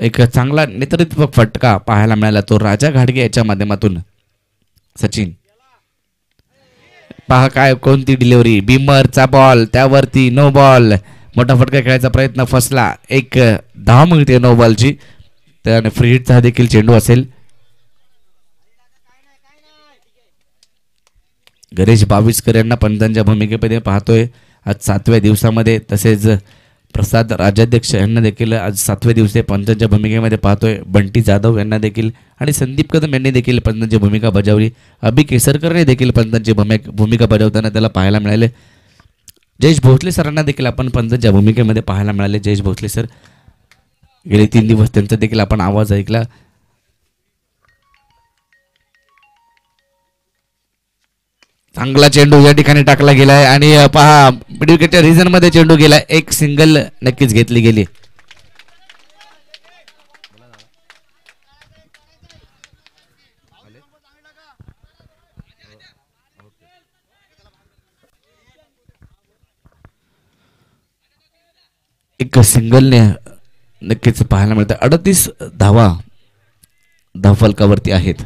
एक चांगला नेतृत्व फटका पाहायला मिळाला तो राजा घाडगे याच्या माध्यमातून. सचिन पहा काय कोणती डिलिव्हरी. बिमरचा बॉल त्यावरती नो बॉल. मोठा फटका खेळायचा प्रयत्न फसला. एक धाव मिळते नो बॉलची. त्याने फ्री हिटचा देखील चेंडू असेल. गणेश बाविस्कर यांना पंचांच्या भूमिकेमध्ये पाहतोय आज 7व्या दिवसामध्ये. तसेच प्रसाद राजाध्यक्ष यांना देखील आज 7व्या दिवशी पंचांच्या भूमिकेमध्ये पाहतोय. बंटी जाधव यांना देखील आणि संदीप कदम यांनी देखील पंचांची भूमिका बजावली. अभि केसरकरने देखील पंचांची भूमिका बजावताना त्याला पाहायला मिळाले. जयेश भोसले सरांना देखील आपण पंचांच्या भूमिकेमध्ये पाहायला मिळाले. जयेश भोसले सर गेले 3 दिवस त्यांचा देखील आपण आवाज ऐकला. चांगला चेंडू या ठिकाणी टाकला गेलाय आणि पहा मिड विकेटच्या रिजन मध्ये चेंडू गेलाय. एक सिंगल नक्कीच घेतली गेली. एक सिंगलने नक्कीच पाहायला मिळतं. 38 धावा धावफलकावरती आहेत.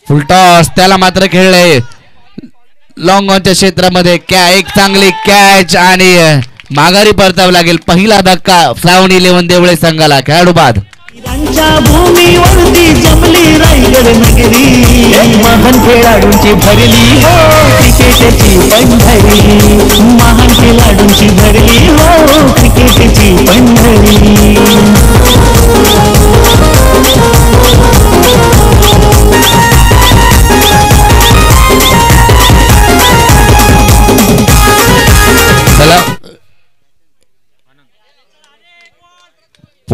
फुलटॉस त्याला मात्र खेळले लॉंग ऑनच्या क्षेत्रामध्ये. एक चांगली कॅच आणि माघारी परतावं लागेल. पहिला धक्का श्रावणी 11 देवळे संघाला. खेळाडू बाद. भूमीवरती जमली रायगड नगरी. महान खेळाडूंची भरली हो क्रिकेटची पंढरी. महान खेळाडूंची भरली हो क्रिकेटची पंढरी.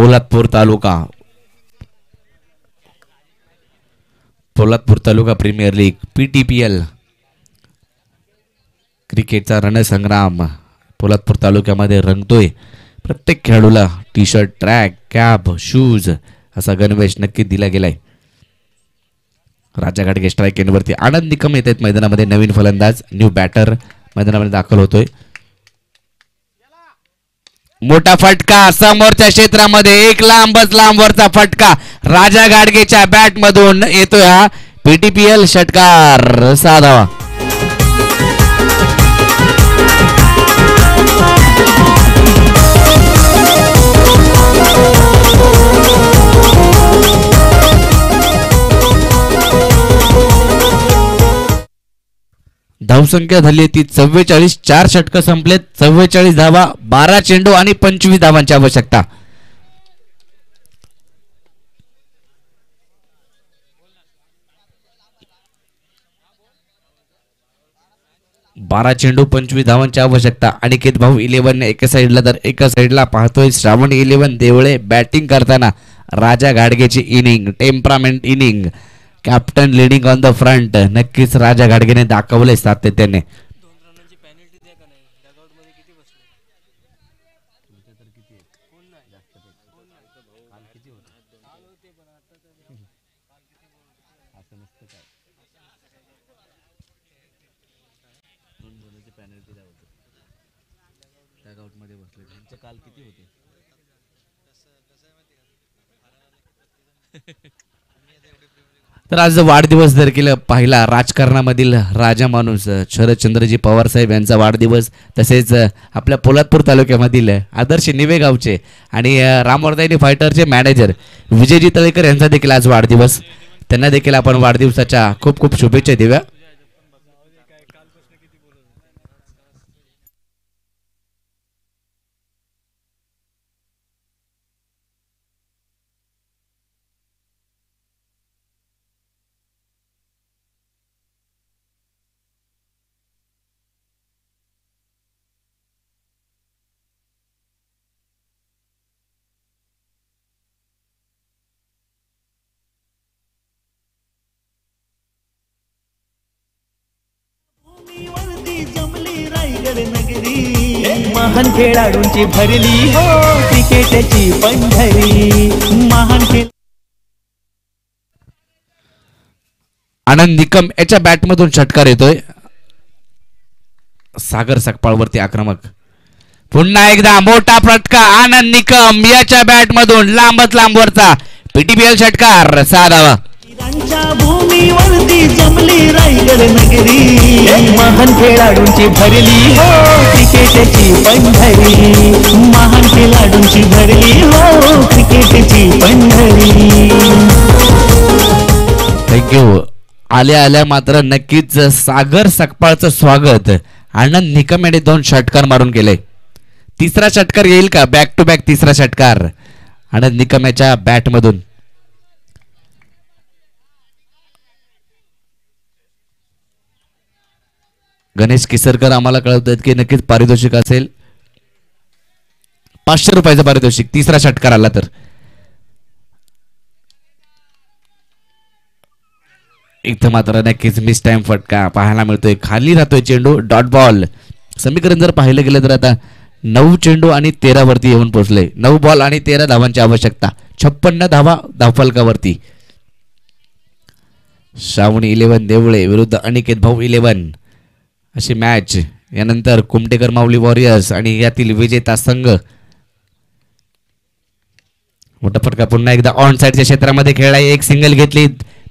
पोलादपूर तालुका प्रीमियर लीग PTPL क्रिकेटचा रणसंग्राम पोलादपूर तालुक्यामध्ये रंगतोय. प्रत्येक खेळाडूला T shirt, track, cap, shoes असा गणवेश नक्की दिला गेलाय. राजा घाटगे स्ट्राईक एंडवरती. आनंद निकम येत आहेत मैदानामध्ये. नवीन फलंदाज, न्यू बॅटर मैदानामध्ये दाखल होतोय. मोठा फटका समोरच्या क्षेत्रामध्ये, एक लांबवरचा फटका राजा गाडगेच्या बॅट मधून येतोय. हा PTPL षटकार, 6 धावा. धावसंख्या झाली ती 44. 4 षटकं संपलेत. 44 धावा, 12 चेंडू आणि 25 धावांची आवश्यकता. बारा चेंडू 25 धावांची आवश्यकता. अनिकेत भाऊ 11 एका साईडला तर एका साईडला पाहतोय श्रावण 11 देवळे. बॅटिंग करताना राजा घाडगेची inning, temperament inning, captain leading on the front. नक्कीच राजा घाडगेने दाखवले सातत्याने. तर आज वाढदिवस देखील पाहिला. राजकारणामधील राजा माणूस शरदचंद्रजी पवार साहेब यांचा वाढदिवस, तसेच आपल्या पोलादपूर तालुक्यामधील आदर्श निवेगावचे आणि रामवर्धायनी फायटरचे मॅनेजर विजयजी तळेकर यांचा देखील आज वाढदिवस. त्यांना देखील आपण वाढदिवसाच्या खूप खूप शुभेच्छा देऊया. जमली रायगड नगरी, महान खेळाडूंची भरली हो क्रिकेटची पंढरी. महान खेळ आनंद निकम याच्या बॅटमधून षटकार येतोय. सागर सकपाळवरती आक्रमक. पुन्हा एकदा मोठा फटका आनंद निकम याच्या बॅटमधून लांबवरचा PTPL षटकार, 6 धावा. भूमीवरती जमली रायगड नगरी, महान खेळाडूंची भरली हो क्रिकेटची पंढरी. महान खेळाडूंची भरली हो क्रिकेटची पंढरी. थँक्यू. आल्या मात्र नक्कीच सागर सकपाळचं स्वागत. आनंद निकम याने 2 षटकार मारून गेले. तिसरा षटकार येईल का? बॅक टू बॅक तिसरा षटकार आनंद निकम याच्या बॅटमधून. गणेश किसरकर आम्हाला कळवतात की नक्कीच पारितोषिक असेल 500 रुपयाचं पारितोषिक तिसरा षटकार आला तर. इथं मात्र नक्कीच मिस टाइम फटका पाहायला मिळतोय. खाली राहतोय चेंडू, डॉट बॉल. समीकरण जर पाहिलं गेलं तर आता 9 चेंडू आणि 13 वरती येऊन पोहोचले. 9 बॉल आणि 13 धावांची आवश्यकता. 56 धावा धावफलकावरती. श्रावणी 11 देवळे विरुद्ध अनिकेत भाऊ 11 अशी मॅच. यानंतर कुमटेकर माऊली वॉरियर्स आणि यातील विजेता संघ. मोठा फटका पुन्हा एकदा ऑन साइडच्या क्षेत्रामध्ये खेळला. एक सिंगल घेतली.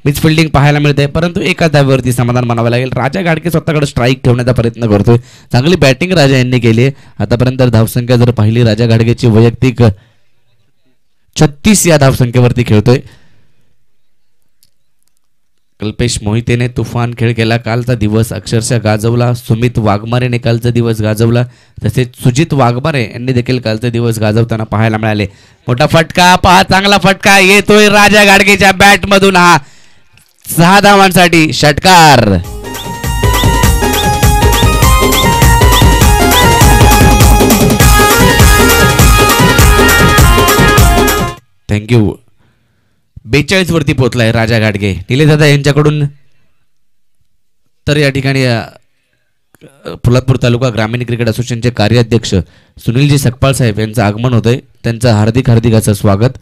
मिस फिल्डिंग पाहायला मिळते, परंतु एका धावेवरती समाधान मानावं लागेल. राजा घाडगे स्वतःकडे स्ट्राईक ठेवण्याचा प्रयत्न करतोय. चांगली बॅटिंग राजा यांनी केली. आतापर्यंत धावसंख्या जर पाहिली राजा घाडगेची वैयक्तिक 36 या धावसंख्येवरती खेळतोय. कल्पेश मोहितेने तुफान खेळ केला. कालचा दिवस अक्षरशः गाजवला. सुमित वाघमारेने कालचा दिवस गाजवला. तसेच सुजित वाघमारे यांनी देखील कालचा दिवस गाजवताना पाहायला मिळाले. मोठा फटका पहा, चांगला फटका येतोय राजा घाडगेच्या बॅट मधून. हा 6 धावांसाठी षटकार. थँक्यू. 42 वरती पोहोचलाय राजा घाटगे. निलेश दादा यांच्याकडून तर या ठिकाणी पोलादपूर तालुका ग्रामीण क्रिकेट असोसिएशनचे कार्याध्यक्ष सुनीलजी सकपाळ साहेब यांचं आगमन होतंय. त्यांचं हार्दिक हार्दिक असं स्वागत.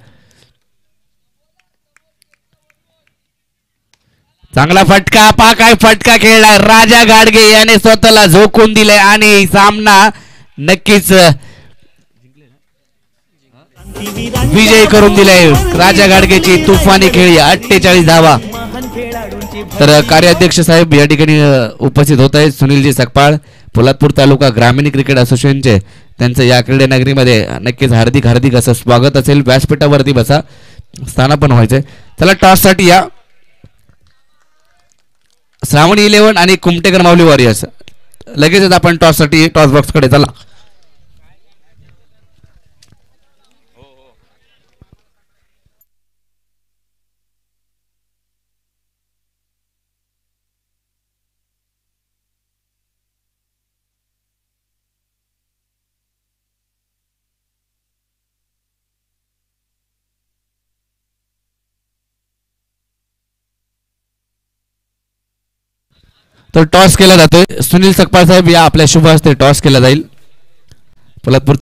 चांगला फटका, पा काय फटका खेळलाय राजा गाडगे याने स्वतःला झोकून दिले आणि सामना नक्कीच विजय करून दिलाय. राजा गाडगेची तुफानी खेळी 48 धावा. तर कार्याध्यक्ष साहेब या ठिकाणी उपस्थित होत आहेत. सुनीलजी सकपाळ पोलादपूर तालुका ग्रामीण क्रिकेट असोसिएशनचे त्यांचं या क्रीडा नगरीमध्ये नक्कीच हार्दिक हार्दिक असं स्वागत असेल. व्यासपीठावरती बसा, स्थानापन्न व्हायचंय. चला टॉससाठी या. श्रावणी 11 आणि कुमटेकर माऊली वॉरियर्स. लगेचच आपण टॉससाठी टॉस बॉक्स कडे चला. तर टॉस केला जातोय. सुनील सकपाळ साहेब या आपल्या शुभ हस्ते टॉस केला जाईल. पोलादपूर